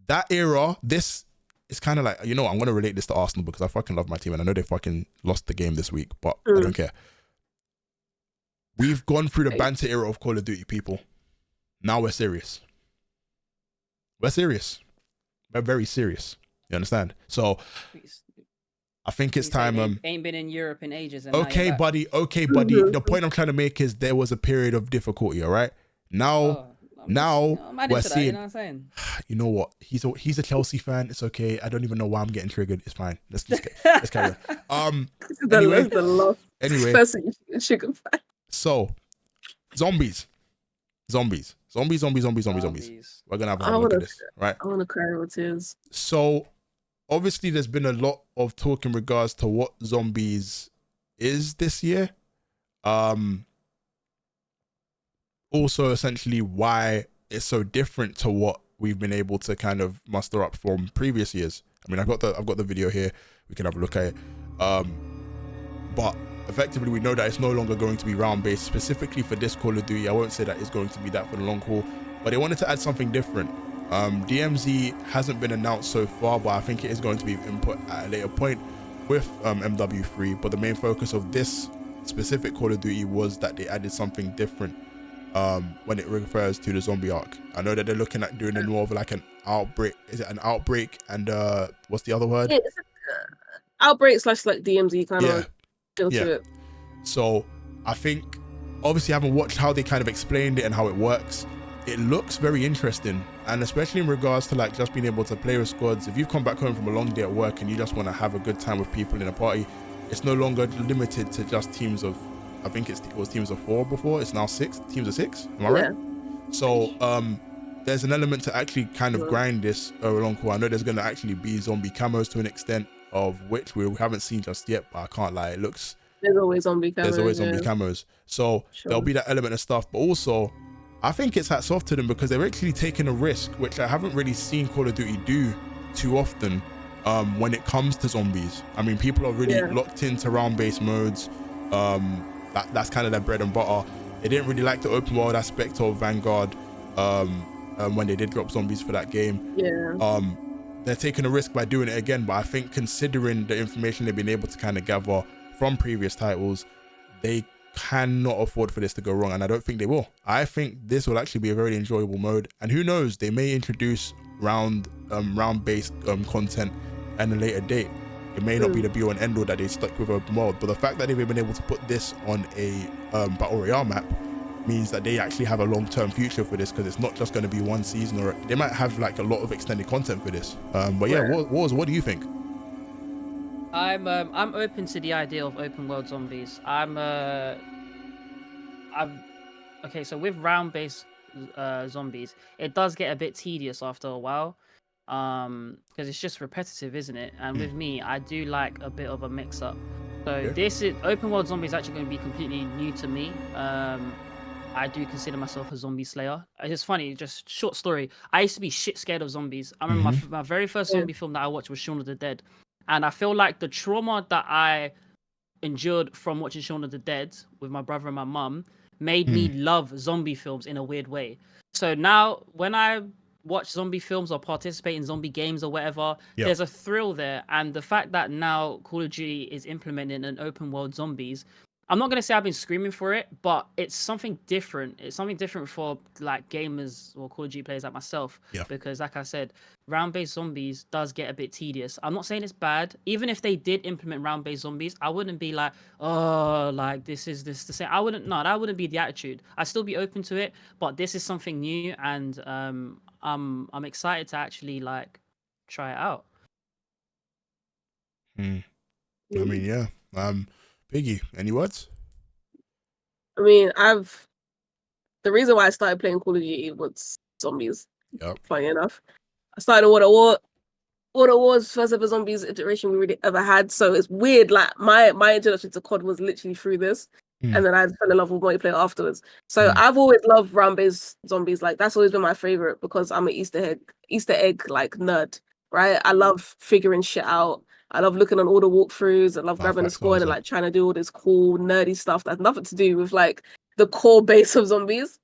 that era, this is kind of like, you know, I'm going to relate this to Arsenal because I fucking love my team, and I know they fucking lost the game this week, but I don't care. We've gone through the banter era of Call of Duty, people. Now we're serious. We're serious. We're very serious. You understand? So I think it's time. Ain't been in Europe in ages. And okay, buddy. Okay, buddy. The point I'm trying to make is there was a period of difficulty. All right. Now we're seeing. You know what I'm saying? You know what? He's a Chelsea fan. It's okay. I don't even know why I'm getting triggered. It's fine. Let's carry on. Anyway. So, zombies. We're gonna have a look at this, right? I want to cry with tears. So, obviously, there's been a lot of talk in regards to what zombies is this year. Also, essentially, why it's so different to what we've been able to kind of muster up from previous years. I mean, I've got the video here. We can have a look at it. But effectively, we know that it's no longer going to be round-based specifically for this Call of Duty. I won't say that it's going to be that for the long haul, but they wanted to add something different. DMZ hasn't been announced so far, but I think it is going to be input at a later point with MW3. But the main focus of this specific Call of Duty was that they added something different when it refers to the zombie arc. I know that they're looking at doing more of like an outbreak. Is it an outbreak? And what's the other word? Yeah, it's outbreak / like DMZ kind of feel to it. So I think, obviously, having watched how they kind of explained it and how it works, it looks very interesting. And especially in regards to like just being able to play with squads. If you've come back home from a long day at work and you just want to have a good time with people in a party, it's no longer limited to just teams of, I think it was teams of 4 before. It's now 6 teams of 6. Am I right? So there's an element to actually kind of grind this along. I know there's going to actually be zombie camos to an extent, of which we haven't seen just yet, but I can't lie, it looks, there's always zombie camos. So there'll be that element of stuff, but also I think it's hats off to them because they're actually taking a risk, which I haven't really seen Call of Duty do too often when it comes to zombies. I mean, people are really locked into round-based modes. That's kind of their bread and butter. They didn't really like the open world aspect of Vanguard when they did drop zombies for that game. They're taking a risk by doing it again, but I think considering the information they've been able to kind of gather from previous titles, they cannot afford for this to go wrong, and I don't think they will. I think this will actually be a very enjoyable mode, and who knows, they may introduce round-based content at a later date. It may not be the be-all and end-all that they stuck with open world, but the fact that they've been able to put this on a battle royale map means that they actually have a long-term future for this, because it's not just going to be one season, or they might have like a lot of extended content for this. But yeah, what do you think? I'm open to the idea of open world zombies. I'm okay. So with round-based zombies, it does get a bit tedious after a while, because it's just repetitive, isn't it? And with me, I do like a bit of a mix-up. So this is open world zombies actually going to be completely new to me. I do consider myself a zombie slayer. It's funny, just short story. I used to be shit scared of zombies. I remember my very first zombie film that I watched was Shaun of the Dead. And I feel like the trauma that I endured from watching Shaun of the Dead with my brother and my mum made me love zombie films in a weird way. So now when I watch zombie films or participate in zombie games or whatever, there's a thrill there. And the fact that now Call of Duty is implementing an open world zombies, I'm not going to say I've been screaming for it, but it's something different. It's something different for like gamers or Call of Duty players like myself. Because like I said, round-based zombies does get a bit tedious. I'm not saying it's bad. Even if they did implement round-based zombies, I wouldn't be like, oh, like this the same. That wouldn't be the attitude. I'd still be open to it, but this is something new, and I'm excited to actually like try it out. I mean, Biggie, any words? I mean, the reason why I started playing Call of Duty was zombies. Funny enough, I started World of War's first ever zombies iteration we really ever had. So it's weird. Like my introduction to COD was literally through this, and then I fell in love with multiplayer afterwards. So I've always loved round-based zombies. Like that's always been my favorite because I'm an Easter egg like nerd, right? I love figuring shit out. I love looking on all the walkthroughs. I love grabbing a squad and like trying to do all this cool nerdy stuff that's nothing to do with like the core base of zombies.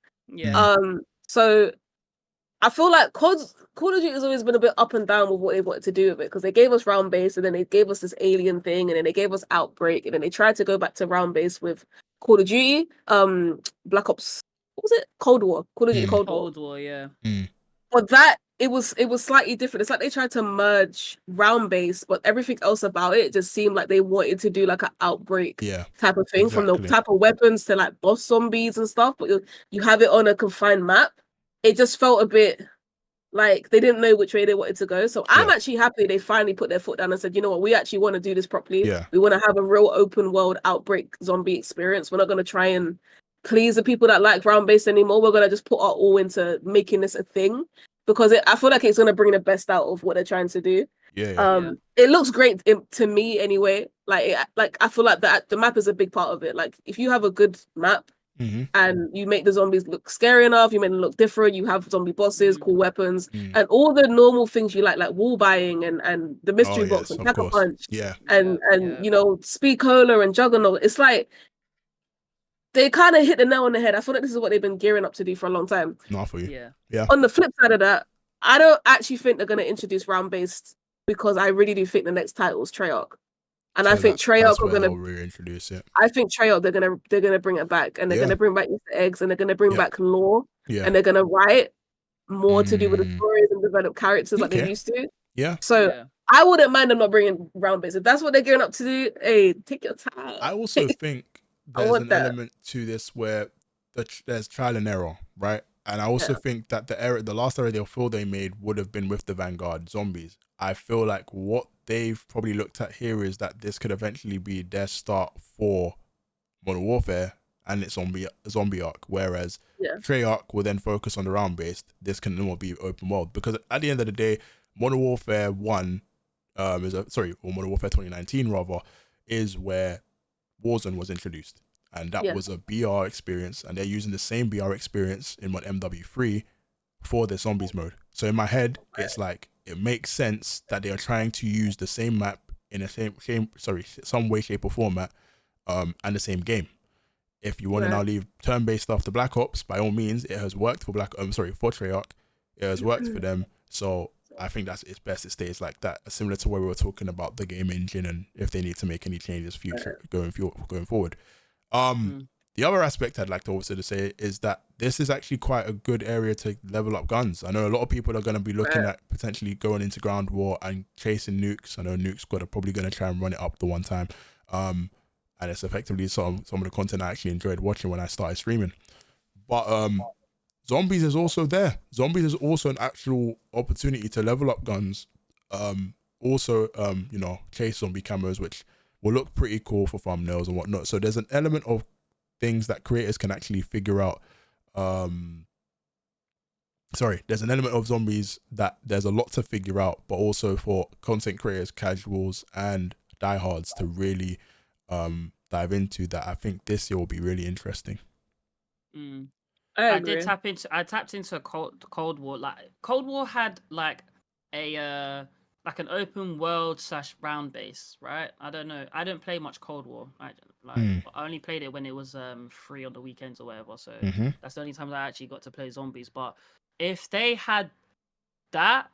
So I feel like Call of Duty has always been a bit up and down with what they wanted to do with it, because they gave us round base and then they gave us this alien thing and then they gave us Outbreak and then they tried to go back to round base with Call of Duty, Black Ops what was it? Cold War. Call of Duty Cold War. Cold War, yeah. But that it was slightly different. It's like they tried to merge round based, but everything else about it just seemed like they wanted to do like an outbreak type of thing, from the type of weapons to like boss zombies and stuff. But you have it on a confined map. It just felt a bit like they didn't know which way they wanted to go. So I'm actually happy they finally put their foot down and said, you know what, we actually want to do this properly. Yeah. We want to have a real open world outbreak zombie experience. We're not going to try and please the people that like round based anymore. We're going to just put our all into making this a thing, because I feel like it's going to bring the best out of what they're trying to do. It looks great to me anyway. Like I feel like the map is a big part of it. Like if you have a good map, and you make the zombies look scary enough, you make them look different, you have zombie bosses, cool weapons, and all the normal things you like wall buying and the mystery box and Pack-a-Punch, and you know, Speed Cola and Juggernaut. It's like they kind of hit the nail on the head. I feel like this is what they've been gearing up to do for a long time. Not for you. Yeah. On the flip side of that, I don't actually think they're going to introduce round-based, because I really do think the next title is Treyarch. And so I think Treyarch are gonna reintroduce it. I think Treyarch they're gonna bring it back, and they're gonna bring back Easter eggs, and they're gonna bring back lore, and they're gonna write more to do with the stories and develop characters like they used to. So I wouldn't mind them not bringing round based. If that's what they're gearing up to do, hey, take your time. I also think there's an element to this where there's trial and error, right? And I also think that the last error they made would have been with the Vanguard zombies. I feel like what they've probably looked at here is that this could eventually be their start for Modern Warfare and its zombie arc, whereas Treyarch will then focus on the round based. This can more be open world, because at the end of the day, Modern Warfare 1 or Modern Warfare 2019 rather, is where Warzone was introduced, and that was a BR experience, and they're using the same BR experience in MW3 for the zombies mode. So in my head, it's like it makes sense that they are trying to use the same map in some way, shape, or format, and the same game. If you want to now leave turn-based stuff to Black Ops, by all means, it has worked for for Treyarch. It has worked for them. So I think it's best it stays like that, similar to where we were talking about the game engine and if they need to make any changes going forward. The other aspect I'd like to also say is that this is actually quite a good area to level up guns. I know a lot of people are going to be looking at potentially going into ground war and chasing nukes. I know Nuke's probably going to try and run it up the one time. And it's effectively some of the content I actually enjoyed watching when I started streaming. But zombies is also there. Zombies is also an actual opportunity to level up guns. Chase zombie cameras, which will look pretty cool for thumbnails and whatnot. So there's an element of things that creators can actually figure out. There's an element of zombies that there's a lot to figure out, but also for content creators, casuals, and diehards to really dive into that. I think this year will be really interesting. I tapped into a Cold War. Like Cold War had like a like an open world / round base, right? I don't know. I didn't play much Cold War. I only played it when it was free on the weekends or whatever. So that's the only time I actually got to play zombies. But if they had that,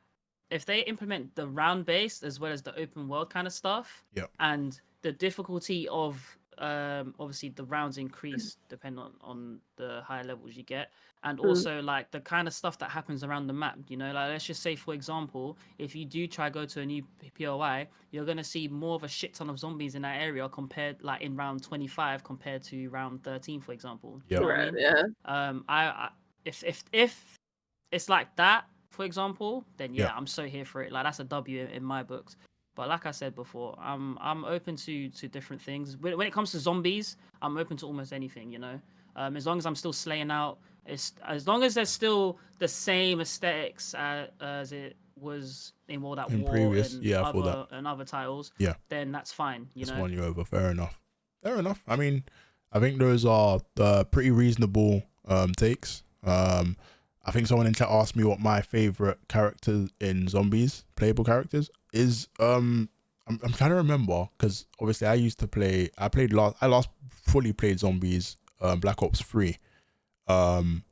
if they implement the round base as well as the open world kind of stuff, and the difficulty of obviously the rounds increase depending on the higher levels you get, and also like the kind of stuff that happens around the map, you know, like let's just say for example, if you do try go to a new POI, you're going to see more of a shit ton of zombies in that area compared like in round 25 compared to round 13 for example. You know what I mean? If it's like that for example, then I'm so here for it. Like that's a W in my books. But like I said before, I'm open to different things. When it comes to zombies, I'm open to almost anything, you know. As long as I'm still slaying out, as long as there's still the same aesthetics as it was in World at War previous, and other titles, then that's fine. You know, won you over. Fair enough. I mean, I think those are pretty reasonable takes. I think someone in chat asked me what my favorite character in zombies, playable characters, is. I'm trying to remember because obviously I last fully played zombies Black Ops 3. I'm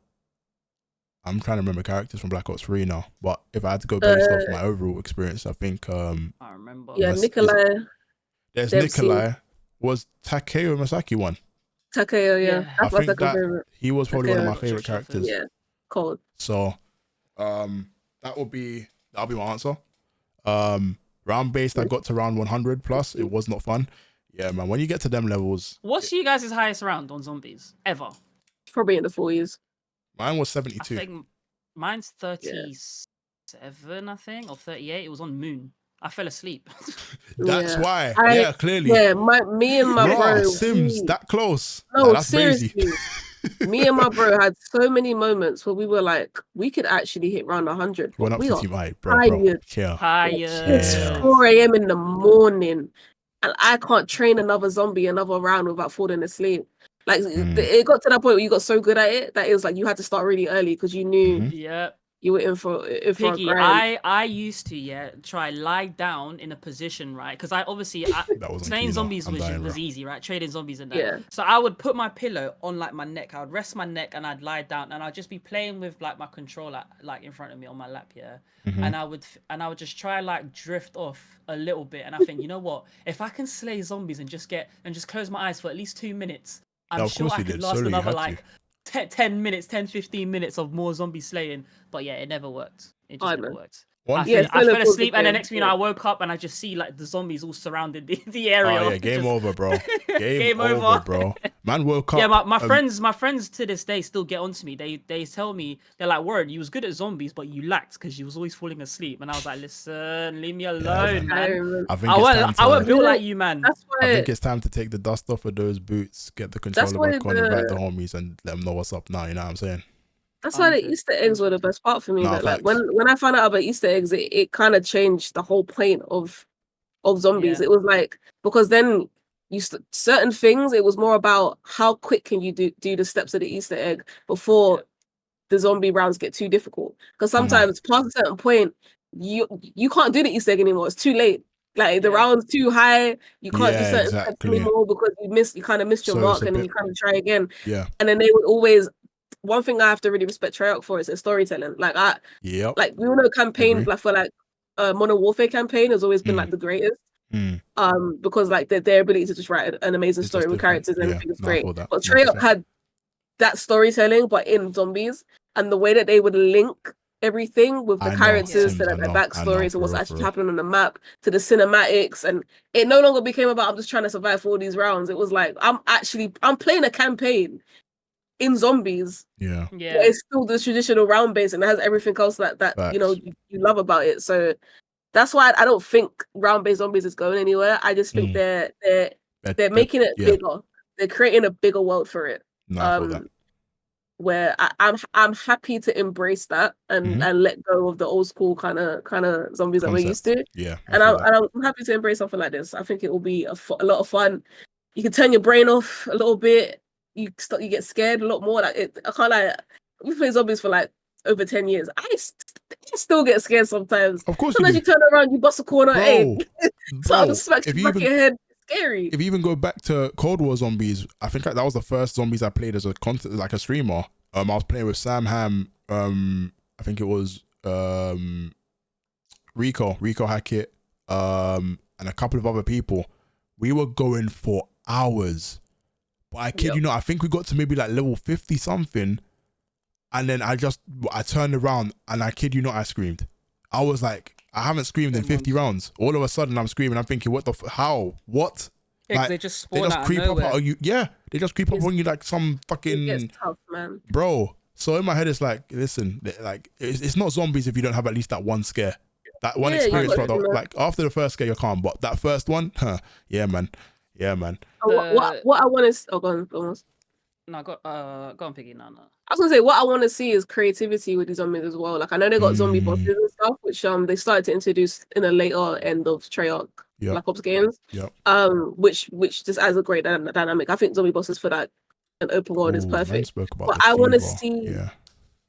trying to remember characters from Black Ops 3 now, but if I had to go based off my overall experience, I think I remember. Nikolai. There's Nikolai. Was Takeo Masaki one? Takeo, yeah. I That's my think second that favorite. he was probably one of my Takeo. favorite characters. Yeah, cold. So, that'll be my answer. Round based, I got to round 100 plus. It was not fun. Yeah, man. When you get to them levels, What's you guys' highest round on zombies ever? Probably in the 40s. mine was I 72. think mine's 37, I think, or 38. It was on Moon. I fell asleep. That's why. Clearly. Yeah, me and my bro. Sims, that close. No, that's seriously. crazy. Me and my bro had so many moments where we were like, we could actually hit round 100. Went up we to are Team I, bro. Chill. It's 4 a.m. in the morning, and I can't train another zombie another round without falling asleep. Like it got to that point where you got so good at it that it was like you had to start really early because you knew you were in for Piggy, a grind. I used to try lie down in a position, right? Because I obviously playing zombies was easy, right? Trading zombies and that. Yeah. So I would put my pillow on like my neck. I would rest my neck and I'd lie down and I'd just be playing with like my controller like in front of me on my lap, and I would just try like drift off a little bit. And I think, you know what? If I can slay zombies and just close my eyes for at least 2 minutes, I'm sure I could last another like 10 minutes, 10, 15 minutes of more zombie slaying. But yeah, it never worked. It just never worked. I fell asleep, and the next thing you know, I woke up and I just see like the zombies all surrounding the area. Oh yeah, game over, bro. Game over, bro. Man woke up. Yeah, my friends to this day still get onto me. They tell me, they're like, "Warren, you was good at zombies, but you lacked because you was always falling asleep." And I was like, "Listen, leave me alone, man. I won't build like you, man." I think it's time to take the dust off of those boots, get the controller back on, invite the homies, and let them know what's up now. You know what I'm saying? That's why the Easter eggs were the best part for me. Like when I found out about Easter eggs, it kind of changed the whole point of zombies. It was like, because then certain things, it was more about how quick can you do the steps of the Easter egg before the zombie rounds get too difficult. Because sometimes past a certain point, you can't do the Easter egg anymore. It's too late. Like the round's too high. You can't do certain steps anymore because you kind of missed your mark, and then you kind of try again. Yeah. And then they would always. One thing I have to really respect Treyarch for is its storytelling. Like we all know campaign like for like Modern Warfare campaign has always been like the greatest. Because like their ability to just write an amazing story with characters and everything is great. But Treyarch had that storytelling, but in zombies, and the way that they would link everything with the characters to their backstory to what's actually happening on the map to the cinematics, and it no longer became about I'm just trying to survive for all these rounds. It was like I'm playing a campaign in zombies. Yeah. It's still the traditional round base and it has everything else that you know you love about it. So that's why I don't think round based zombies is going anywhere. I just think they're making it bigger. They're creating a bigger world for it. Where I'm happy to embrace that and let go of the old school kind of zombies that we're used to. Yeah. And I'm happy to embrace something like this. I think it will be a lot of fun. You can turn your brain off a little bit. You get scared a lot more. Like I can't like we play zombies for like over 10 years. I still get scared sometimes. Of course, sometimes you turn around, you bust a corner, so smack you back your head. It's scary. If you even go back to Cold War zombies, I think that was the first zombies I played as a content, like a streamer. I was playing with Sam Ham. I think it was Rico Hackett, and a couple of other people. We were going for hours. But I kid you not, I think we got to maybe like level 50 something. And then I turned around and I kid you not, I screamed. I was like, I haven't screamed in 50 rounds. All of a sudden I'm screaming. I'm thinking, what the how? What? Yeah, like, they just creep up out you. Yeah, they just creep up on you like some fucking. It gets tough, man. Bro. So in my head, it's like, listen, like it's not zombies if you don't have at least that one scare. That one experience, like after the first scare, you're calm. But that first one, yeah, man. What I want is go on. No, go on, Piggy. No. I was gonna say what I want to see is creativity with these zombies as well. Like I know they got zombie bosses and stuff, which they started to introduce in a later end of Treyarch Black Ops games. Which just adds a great dynamic. I think zombie bosses for that an open world is perfect. But I want to see.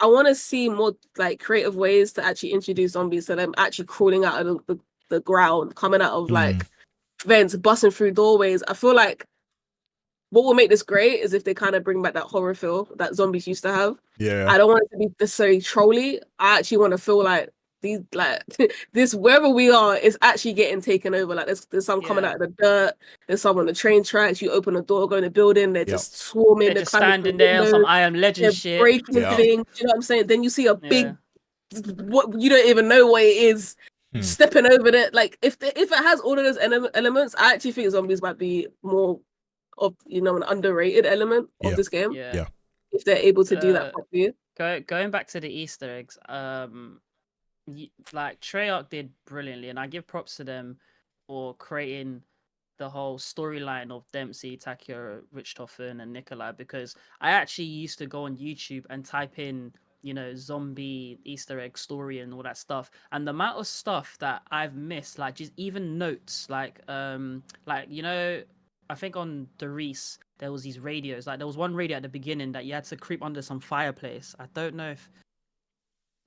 I want to see more like creative ways to actually introduce zombies to them actually crawling out of the ground, coming out of like vents, busting through doorways. I feel like what will make this great is if they kind of bring back that horror feel that zombies used to have. Yeah. I don't want it to be necessarily trolly. I actually want to feel like these like this wherever we are is actually getting taken over. Like there's some coming out of the dirt. There's some on the train tracks. You open a door, go in the building. They're just swarming. They're just standing there on some I Am Legend shit. Breaking things. You know what I'm saying? Then you see a big, what you don't even know what it is. Stepping over it, like if it has all of those elements, I actually think zombies might be more of an underrated element of this game. Yeah. If they're able to do that properly. Going back to the Easter eggs, like Treyarch did brilliantly, and I give props to them for creating the whole storyline of Dempsey, Takeo, Richthofen, and Nikolai, because I actually used to go on YouTube and type in zombie Easter egg story and all that stuff, and the amount of stuff that I've missed, like just even notes, like I think on the Reese there was these radios, like there was one radio at the beginning that you had to creep under some fireplace. I don't know if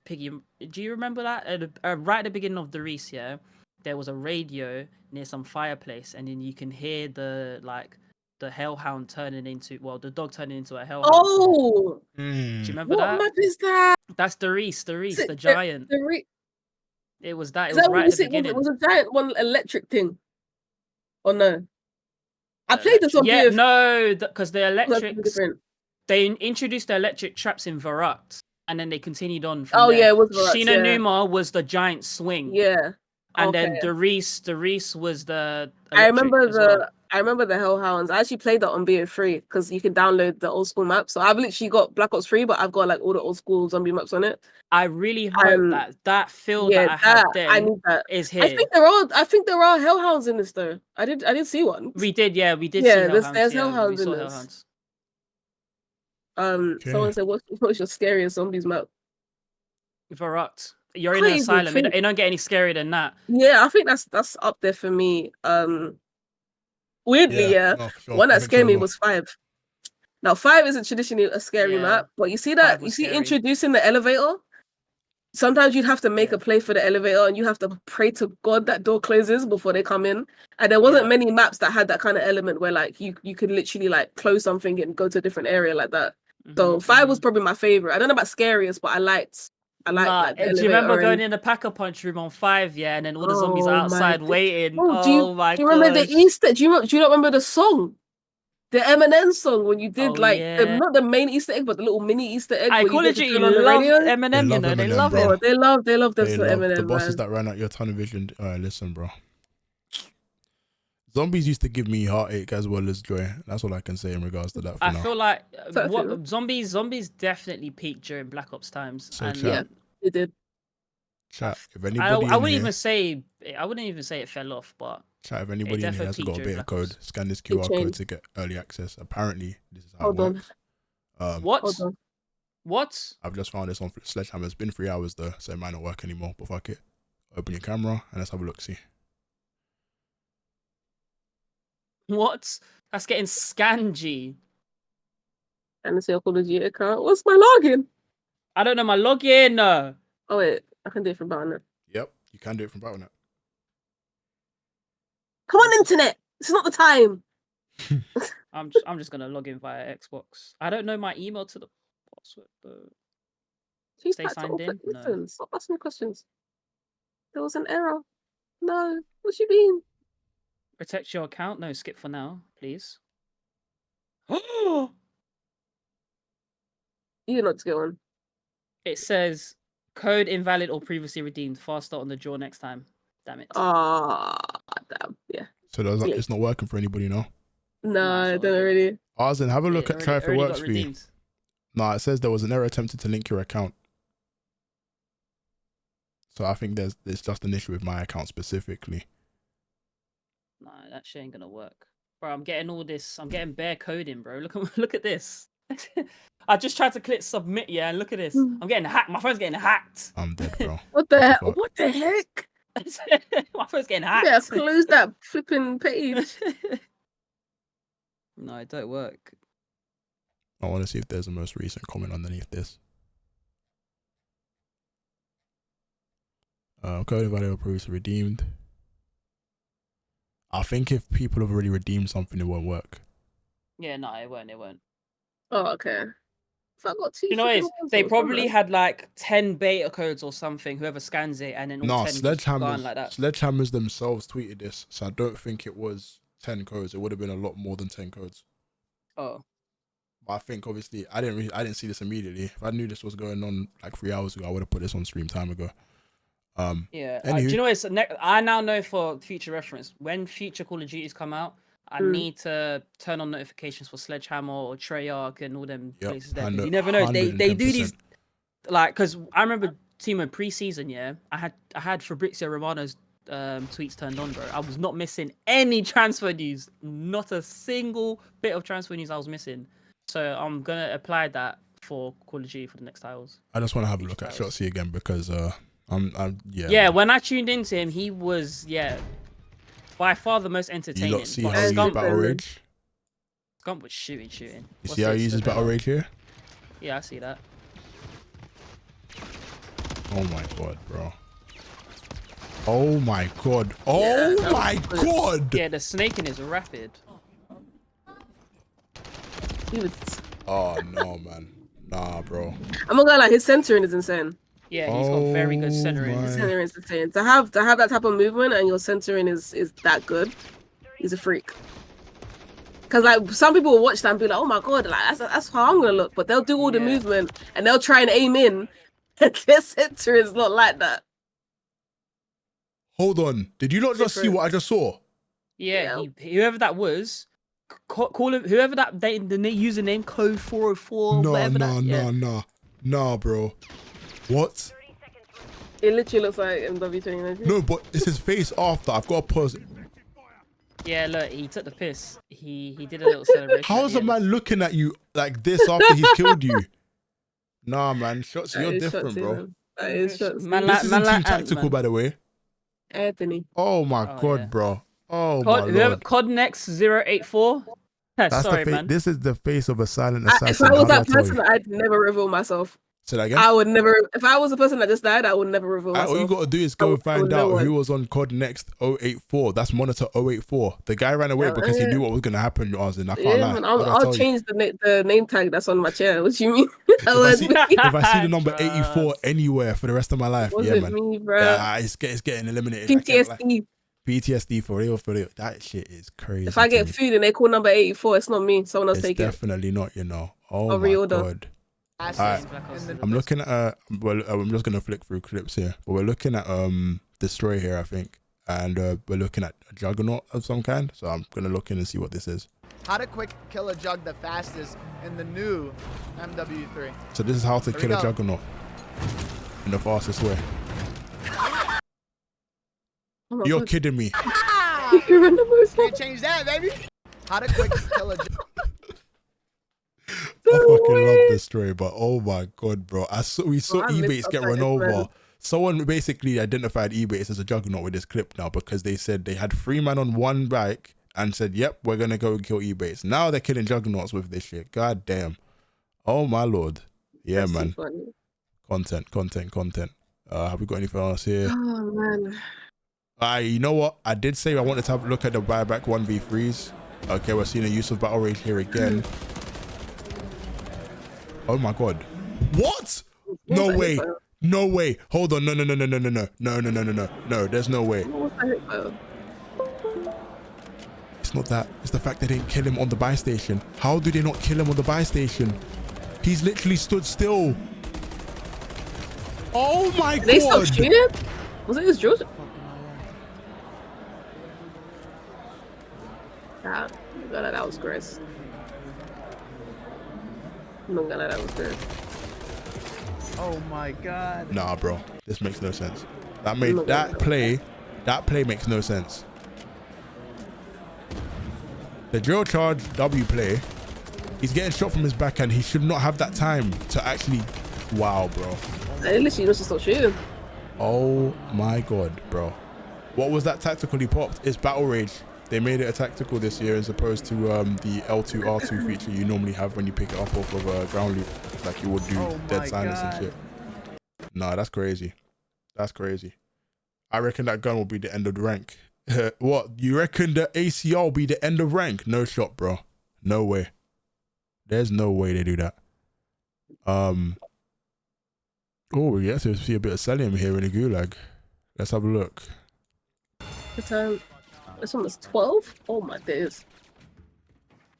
Piggy, do you remember that? Right at the beginning of the Reese, there was a radio near some fireplace, and then you can hear the hellhound turning into, the dog turning into a hellhound. Oh, do you remember what that? map is that? That's the Reese, the giant. It was that. It was right at the beginning. It was a giant one, electric thing. Oh no, I played this on PS. PS. No, because the electrics. They introduced the electric traps in Varrock, and then they continued on from there. Yeah, it was Varrock. Shinonuma was the giant swing. Yeah. And then the Reese was the. I remember the Hellhounds. I actually played that on BO3 because you can download the old school map. So I've literally got Black Ops 3, but I've got like all the old school zombie maps on it. I really hope that feel that I had then I need that. is here. I think there are Hellhounds in this though. I did see one. We did see Hellhounds. There's Hellhounds in this. Someone said, "What's your scariest zombies map?" Varrock. You're in an asylum. It don't get any scarier than that. Yeah, I think that's up there for me. Weirdly, one that scared me was 5. Now 5 isn't traditionally a scary map, but you see introducing the elevator. Sometimes you'd have to make a play for the elevator, and you have to pray to God that door closes before they come in. And there wasn't many maps that had that kind of element where like you could literally like close something and go to a different area like that. So 5 was probably my favorite. I don't know about scariest, but I liked. Do you remember going in the Pack-a-Punch room on 5, and then all the zombies are outside waiting? Do you remember the Easter? Do you not remember the song? The Eminem song when you did not the main Easter egg, but the little mini Easter egg. Call of Duty love Eminem, they love it. They love this for Eminem. The bosses that ran out your tunnel vision. Listen, bro. Zombies used to give me heartache as well as joy. That's all I can say in regards to that. I feel like zombies definitely peaked during Black Ops times. So it did. Chat. If anybody, I wouldn't even say it fell off, but chat. If anybody in here has got a beta code, scan this QR code to get early access. Apparently, this is how it works. What? I've just found this on Sledgehammer. It's been 3 hours though, so it might not work anymore. But fuck it. Open your camera and let's have a look. See. What? That's getting scangy. And it's your Call of Duty account. What's my login? I don't know my login. Oh wait, I can do it from Battle.net. Yep, you can do it from Battle.net. Come on, internet. It's not the time. I'm just gonna log in via Xbox. I don't know my email to the password, but stay signed in. Listen, stop asking me questions. There was an error. No, what you mean? Protect your account. No, skip for now, please. You're not going. It says code invalid or previously redeemed. Fast start on the draw next time. Damn it. Damn. Yeah. So it's not working for anybody now? No, I don't really. Arzen, have a look at try if it works for you. No, it says there was an error attempted to link your account. So I think there's just an issue with my account specifically. No, that shit ain't gonna work. Bro, I'm getting all this. I'm getting bare coding, bro. Look at this. I just tried to click submit, and look at this. I'm getting hacked. My phone's getting hacked. I'm dead, bro. What the heck? What the heck? My phone's getting hacked. Yeah, close that flipping page. No, it don't work. I want to see if there's a most recent comment underneath this. Code invalid or previously redeemed. I think if people have already redeemed something, it won't work. Yeah, no, it won't. Oh, okay. If I got 2 You know, freaking they consoles, probably come on. had like 10 beta codes or something. Whoever scans it, and then all 10 just gone like that. Sledgehammers themselves tweeted this, so I don't think it was 10 codes. It would have been a lot more than 10 codes. Oh. But I think obviously I didn't see this immediately. If I knew this was going on like 3 hours ago, I would have put this on stream time ago. Yeah. Anywho. Do you know what? I now know for future reference, when future Call of Duties come out, I need to turn on notifications for Sledgehammer or Treyarch and all them places there. You never know. They do these, like, because I remember Timo pre-season, yeah, I had Fabrizio Romano's tweets turned on, bro. I was not missing any transfer news. Not a single bit of transfer news I was missing. So I'm gonna apply that for Call of Duty for the next titles. I just want to have a look at Shotzi again because Yeah, when I tuned into him, he was by far the most entertaining. You lot see how he uses Battle Rage? Scump was shooting. You see how he uses Battle Rage here? Yeah, I see that. Oh my god, bro. Oh my god. Oh my god. Yeah, the snaking is rapid. Oh no, man. Nah, bro. I'm not gonna lie, his centering is insane. Yeah, he's got very good centering. His centering is insane. To have that type of movement and your centering is that good, he's a freak. Because like some people will watch that and be like, oh my god, like that's how I'm gonna look. But they'll do all the movement and they'll try and aim in, and their center is not like that. Hold on, did you not just see what I just saw? Yeah. Whoever that was, call him whoever that the username code 404. Nah, bro. What? It literally looks like MW3. No, but it's his face after. I've got to pause it. Yeah, look, he took the piss. He did a little celebration. How's a man looking at you like this after he's killed you? Nah, man, Shotzi, you're different, bro. That is Shotzi. This isn't Team Tactical, by the way. Anthony. Oh my god, bro. Oh my lord. COD next 084. Sorry, man. This is the face of a silent assassin. If I was that person, I'd never reveal myself. Say that again? I would never. If I was the person that just died, I would never reveal myself. All you got to do is go and find out who was on COD next 084. That's Monitor 084. The guy ran away because he knew what was going to happen. I can't lie. Man, I'll change the name tag that's on my chair. What you mean? If I see the number 84 anywhere for the rest of my life, man. Me, bro. Yeah, it's getting eliminated. PTSD for real. That shit is crazy. If I get food and they call number 84, it's not me. Someone else take it. Definitely not, you know. Oh I'll my reorder. god. Right. I'm looking at well, I'm just gonna flick through clips here, but we're looking at Destroy here, I think, and we're looking at a Juggernaut of some kind. So I'm gonna look in and see what this is. How to quick kill a jug the fastest in the new MW3. So this is how to kill a Juggernaut in the fastest way. You're kidding me. Can't change that, baby. How to quick kill a jug. I fucking love this story, but oh my god, bro! We saw Ebates get run over. Someone basically identified Ebates as a Juggernaut with this clip now because they said they had 3 men on one bike and said, "Yep, we're gonna go and kill Ebates." Now they're killing Juggernauts with this shit. God damn! Oh my lord! Yeah, that's man. So content. Have we got anything else here? Oh man. You know what? I did say I wanted to have a look at the buyback 1v3s. Okay, we're seeing a use of Battle Rage here again. Oh my god. What? No way. No way. Hold on. No. No, there's no way. It's not that. It's the fact they didn't kill him on the buy station. How do they not kill him on the buy station? He's literally stood still. Oh my god. They stopped shooting? Was it his Georgia? That was gross. That was gross. Oh my god. Nah, bro. This makes no sense. That play makes no sense. The drill charge W play, he's getting shot from his backhand. He should not have that time to actually. Wow, bro. I literally just stop shooting. Oh my god, bro. What was that tactical he popped? It's Battle Rage. They made it a tactical this year as opposed to the L2 R2 feature you normally have when you pick it up off of a ground loop, like you would do dead silence and shit. Nah, that's crazy. That's crazy. I reckon that gun will be the end of the rank. What? You reckon the ACR will be the end of rank? No shot, bro. No way. There's no way they do that. Oh, we get to see a bit of Selim here in the gulag. Let's have a look. The time. This one was 12. Oh my days.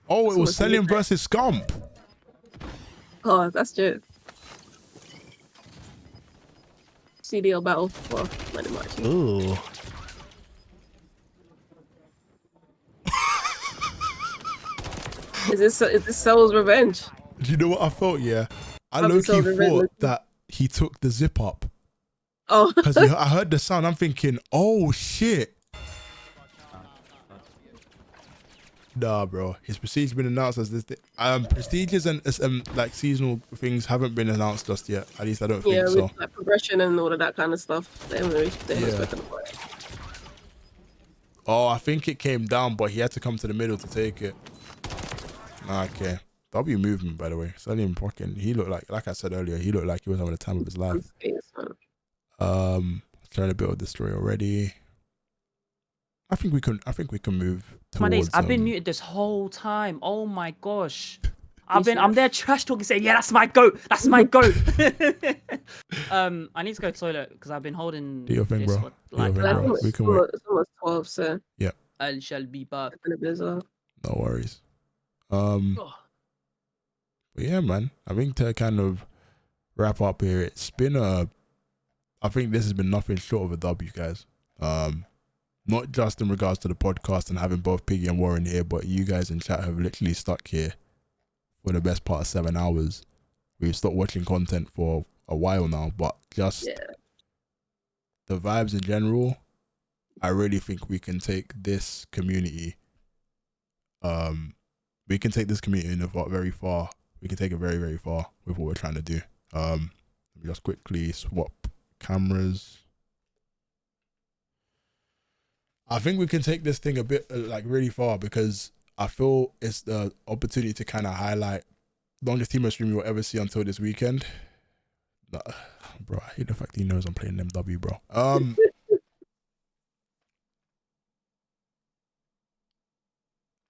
Oh, it was Selim versus Scump. Oh, that's true. CDL battle for Money March. Ooh. Is this Cell's revenge? Do you know what I felt? Yeah, I low-key thought that he took the zip up. Oh, because I heard the sound. I'm thinking, oh shit. Nah, bro. His prestige's been announced as this. Prestiges and like seasonal things haven't been announced just yet. At least I don't think so. Like progression and all of that kind of stuff. They haven't spoken about it. Oh, I think it came down, but he had to come to the middle to take it. Okay. W movement, by the way. Selim fucking. He looked like I said earlier. He looked like he was having the time of his life. Trying to build this story already. I think we can move towards, my days, I've been muted this whole time. Oh my gosh. I'm there trash talking saying, yeah, that's my goat. That's my goat. I need to go to the toilet because I've been holding do your thing, this bro. Like bro. We can wait. It's almost 12, so yeah. I shall be back. No worries. But yeah, man. I think to kind of wrap up here, it's been I think this has been nothing short of a W, guys. Not just in regards to the podcast and having both Piggy and Warren here, but you guys in chat have literally stuck here for the best part of 7 hours. We've stopped watching content for a while now, but just the vibes in general, I really think we can take this community. We can take this community very far. We can take it very, very far with what we're trying to do. Let me just quickly swap cameras. I think we can take this thing a bit like really far because I feel it's the opportunity to kind of highlight the longest team stream you'll ever see until this weekend. Bro, I hate the fact that he knows I'm playing MW, bro.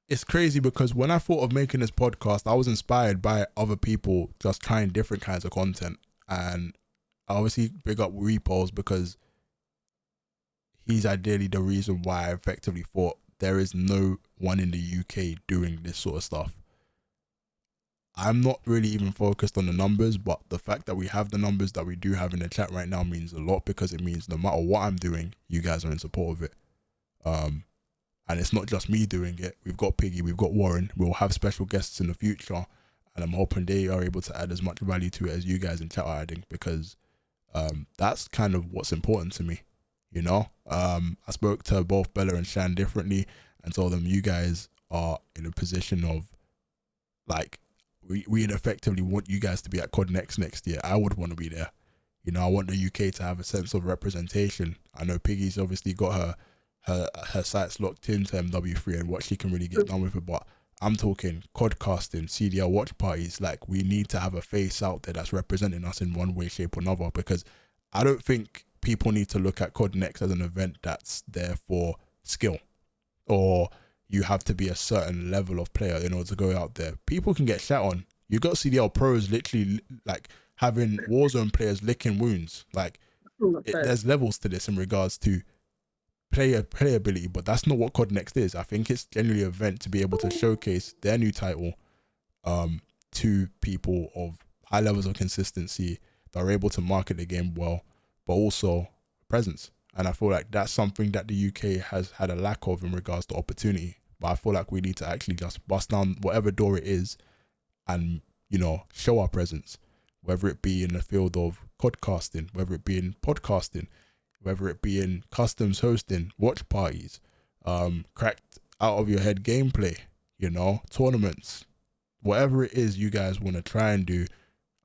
It's crazy because when I thought of making this podcast, I was inspired by other people just trying different kinds of content. And I obviously big up Repos because he's ideally the reason why I effectively thought there is no one in the UK doing this sort of stuff. I'm not really even focused on the numbers, but the fact that we have the numbers that we do have in the chat right now means a lot because it means no matter what I'm doing, you guys are in support of it. And it's not just me doing it. We've got Piggy, we've got Warren. We'll have special guests in the future, and I'm hoping they are able to add as much value to it as you guys in chat are adding because that's kind of what's important to me. You know, I spoke to both Bella and Shan differently and told them you guys are in a position of like we effectively want you guys to be at COD next year. I would want to be there. You know, I want the UK to have a sense of representation. I know Piggy's obviously got her sights locked into MW3 and what she can really get done with it, but I'm talking COD casting, CDL watch parties. Like we need to have a face out there that's representing us in one way, shape or another because I don't think people need to look at COD Next as an event that's there for skill or you have to be a certain level of player in order to go out there. People can get shot on. You got CDL pros literally like having Warzone players licking wounds. Like there's levels to this in regards to playability, but that's not what COD Next is. I think it's generally an event to be able to showcase their new title to people of high levels of consistency that are able to market the game well, but also presence. And I feel like that's something that the UK has had a lack of in regards to opportunity. But I feel like we need to actually just bust down whatever door it is and, you know, show our presence, whether it be in the field of podcasting, whether it be in podcasting, whether it be in customs hosting, watch parties, cracked out of your head gameplay, you know, tournaments, whatever it is you guys want to try and do,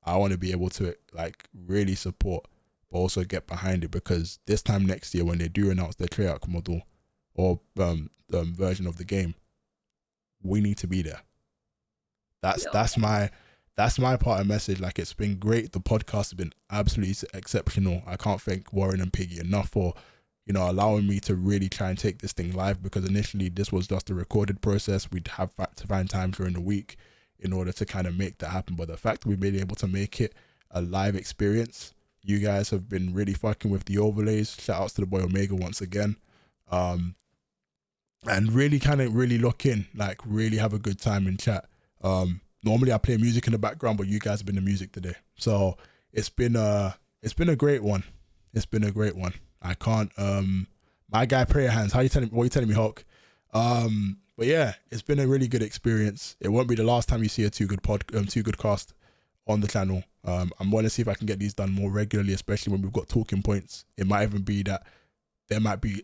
I want to be able to like really support, but also get behind it because this time next year when they do announce their Treyarch model or version of the game, we need to be there. That's my part of message. Like it's been great. The podcast has been absolutely exceptional. I can't thank Warren and Piggy enough for, you know, allowing me to really try and take this thing live because initially this was just a recorded process. We'd have to find time during the week. in order to kind of make that happen. But the fact we've been able to make it a live experience, you guys have been really fucking with the overlays. Shout outs to the boy Omega once again. And really kind of really lock in, like really have a good time in chat. Normally I play music in the background, but you guys have been the music today. So it's been a great one. It's been a great one. I can't, my guy Prayer Hands, what are you telling me, Hulk? But yeah, it's been a really good experience. It won't be the last time you see a Too Good Cast on the channel. I'm going to see if I can get these done more regularly, especially when we've got talking points. It might even be that there might be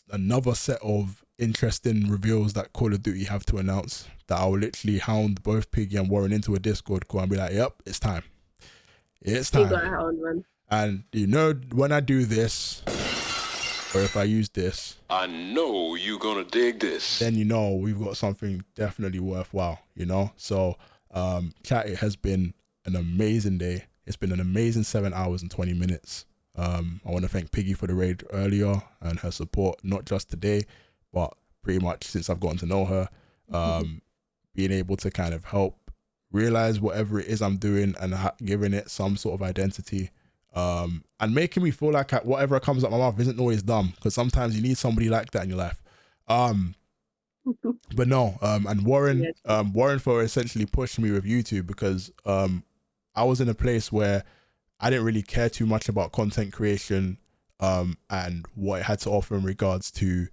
another set of interesting reveals that Call of Duty have to announce that I will literally hound both Piggy and Warren into a Discord call and be like, yep, it's time. It's time. And you know, when I do this, or if I use this, I know you're gonna dig this. Then you know we've got something definitely worthwhile, you know? So chat, it has been an amazing day. It's been an amazing 7 hours and 20 minutes. I want to thank Piggy for the raid earlier and her support, not just today, but pretty much since I've gotten to know her. Being able to kind of help realize whatever it is I'm doing and giving it some sort of identity. And making me feel like whatever comes out my mouth isn't always dumb, because sometimes you need somebody like that in your life. But no, and Warren, Warren for essentially pushing me with YouTube, because I was in a place where I didn't really care too much about content creation and what it had to offer in regards to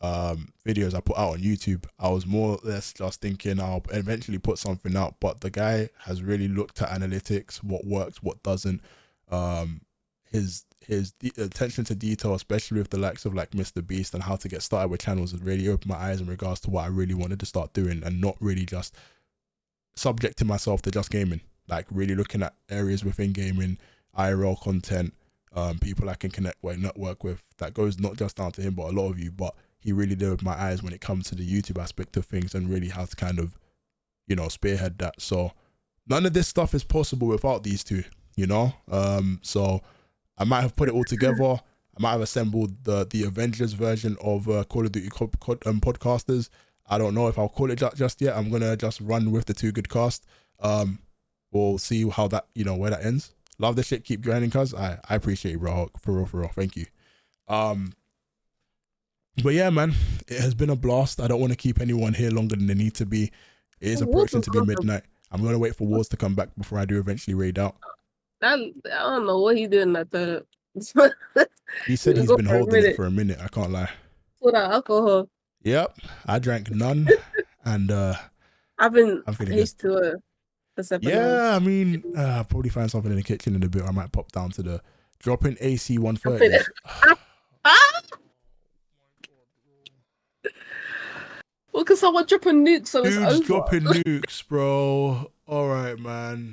videos I put out on YouTube. I was more or less just thinking I'll eventually put something out, but the guy has really looked at analytics, what works, what doesn't. His attention to detail, especially with the likes of like Mr. Beast and how to get started with channels, has really opened my eyes in regards to what I really wanted to start doing, and not really just subjecting myself to just gaming, like really looking at areas within gaming, IRL content, people I can network with. That goes not just down to him, but a lot of you. But he really did open my eyes when it comes to the YouTube aspect of things, and really how to kind of, you know, spearhead that. So none of this stuff is possible without these two, you know? So I might have put it all together. I might have assembled the Avengers version of Call of Duty podcasters. I don't know if I'll call it just yet. I'm gonna just run with the Too Good Cast. We'll see how that, you know, where that ends. Love the shit. Keep grinding, cuz I appreciate you, bro. For real. Thank you. But yeah, man, it has been a blast. I don't want to keep anyone here longer than they need to be. It is approaching to be midnight. I'm gonna wait for Wars to come back before I do eventually raid out. I don't know what he's doing that third. He said he's been holding it for a minute. I can't lie. For that alcohol. Yep, I drank none, and I've been feeling used to it. Yeah, I mean, I'll probably find something in the kitchen in a bit. I might pop down to the dropping AC 130. Well, because someone dropping nukes, so it's over. Dude's dropping nukes, bro. All right, man.